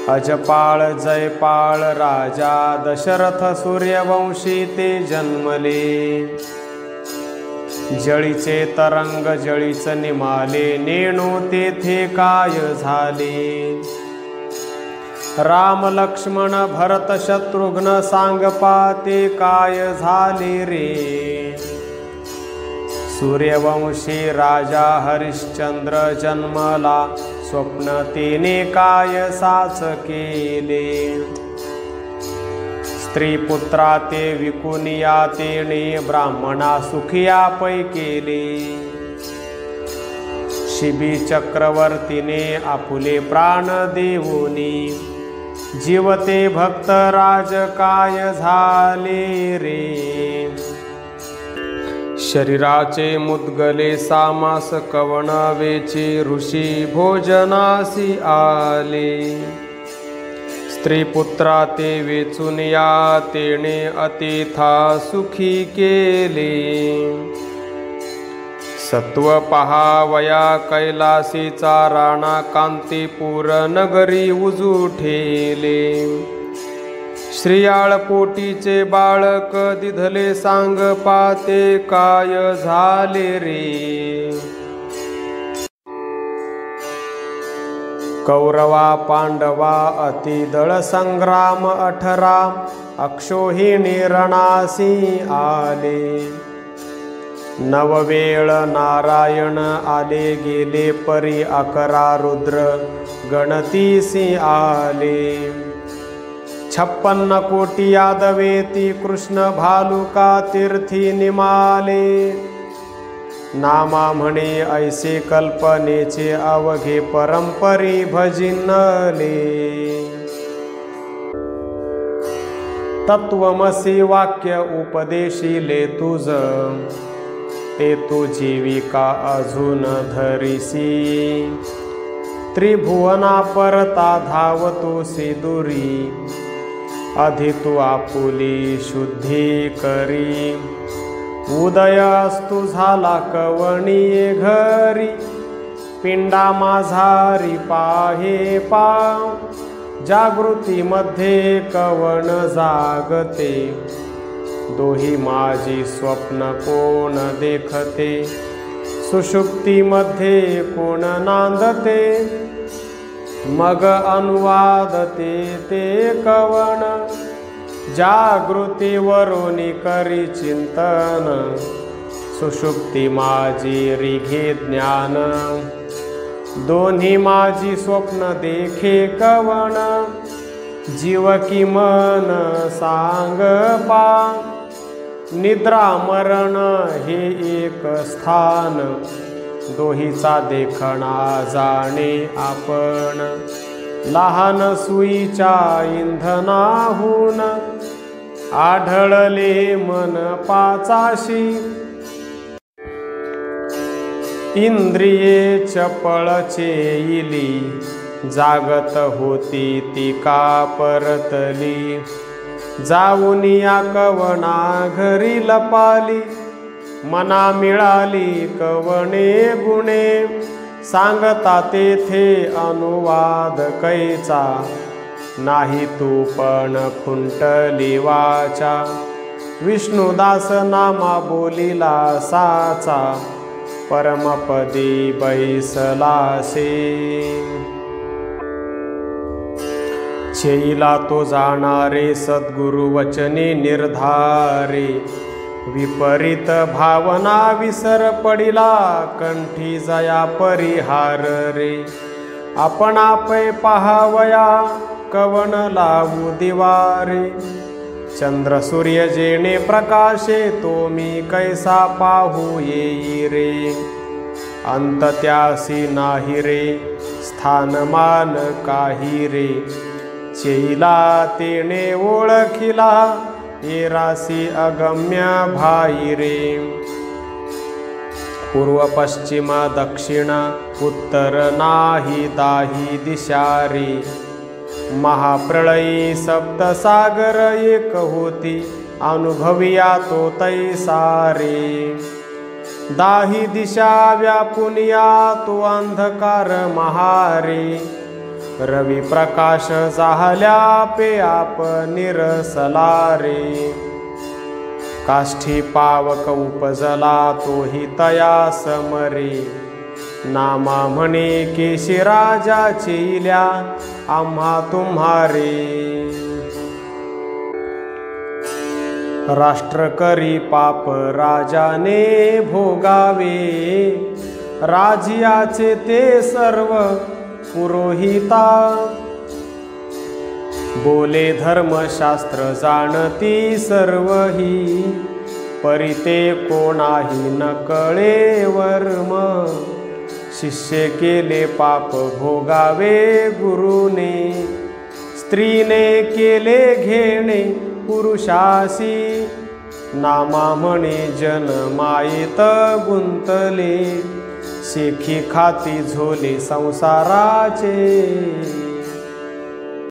अजपाळ जयपाळ राजा दशरथ, सूर्यवंशी ते जन्मले. जळीचे तरंग जळीच निमाले, नेणो तेथे काय झाले. राम लक्ष्मण भरत शत्रुघ्न, सांगपा ते काय झाले रे. सूर्यवंशी राजा हरिश्चंद्र जन्मला, स्वप्न तेने काय साच केले. स्त्री पुत्रा ते विकुनिया, तेने ब्राह्मणा सुखिया पै केले. शिबी चक्रवर्तीने आपुले प्राण देऊनी, जीवते भक्त राज काय झाले रे. शरीराचे मुद्गले सामास, कवणवेचे ऋषी भोजनासी आले. स्त्री पुत्रा ते वेचून या, तेने अतिथा सुखी केले. सत्व पहावया कैलासीचा राणा, कांतीपूर नगरी उजूठेले. श्रियाळ पोटीचे बाळक, दिधले सांग पाते काय झाले रे. कौरवा पांडवा अतिदळ संग्राम 18, अक्षोहिणी रणासी आले. नववेळ नारायण आले गेले, परी 11 रुद्र गणतीसी आले. 56 कोटी यादवेती, कृष्ण भालुका तीर्थी निमाले. नामा म्हणे ऐसे कल्पनेचे अवघे परंपरी भजिनले। तत्वमसी वाक्य उपदेशिले तुझ, ते तू जीविका अजून धरिसी। त्रिभुवना परता धावतोसी दुरी, अधि तू आपुली शुद्धी करी। उदय अस्तु झाला कवणीये घरी, पिंडा माझारी पाहे पाव। जागृतीमध्ये कवण जागते, दोही माझी स्वप्न कोण देखते। सुषुप्तीमध्ये कोण नांदते, मग अनुवादते ते कवण। जागृतीवरुनी करी चिंतन, सुषुप्ती माझी रिघे ज्ञान। दोन्ही माझी स्वप्न देखे कवण, जीव की मन सांग पा। निद्रा मरण हे एक स्थान, दोहीचा देखणा जाणे आपण। लहान सुईच्या इंधनाहून, आढळले मन पाचाशी। इंद्रिये चपळ चेइली, जागत होती ती का परतली। जाऊन या कवना घरी लपाली, मना मिळाली कवणे गुणे। सांगता तेथे अनुवाद कैचा, नाही तू पण खुंटली वाचा। विष्णुदास नामा बोलिला साचा, परमपदी बैसलासे। छेईला तो जाणारे सद्गुरु वचने निर्धारे। विपरीत भावना विसर पडिला, कंठी जया परिहार रे। आपण आपे पहावया कवण लावू दिवारे। चंद्र सूर्य जेणे प्रकाशे, तो मी कैसा पाहू येई रे। अंत त्यासी नाही रे, स्थानमान काही रे। चेईला तेणे ओळखिला, येरासी अगम्य भाई रे। पूर्व पश्चिम दक्षिण उत्तर नाही दाही दिशा रे। महाप्रलयी सप्तसागर एक होती, अनुभविया तो तैसा रे। दाही दिशा व्यापुनिया तो अंधकार महारे। रवी प्रकाश जाहल्या पे आप निरसला रे। काष्ठी पावक उपजला तोही तया समरे। नामा म्हणे केशिराजा चेइल्या आम्हा तुम्हारे। राष्ट्र करी पाप राजाने भोगावे, राज्याचे ते सर्व पुरोहिता। बोले धर्मशास्त्र जाणती सर्वही, परिते कोणाही न कळे वर्म। शिष्य केले पाप भोगावे गुरुने, स्त्रीने केले घेणे पुरुषासी। नामा म्हणे जन मायेत गुंतले, शेखी खाती झोले संसाराचे।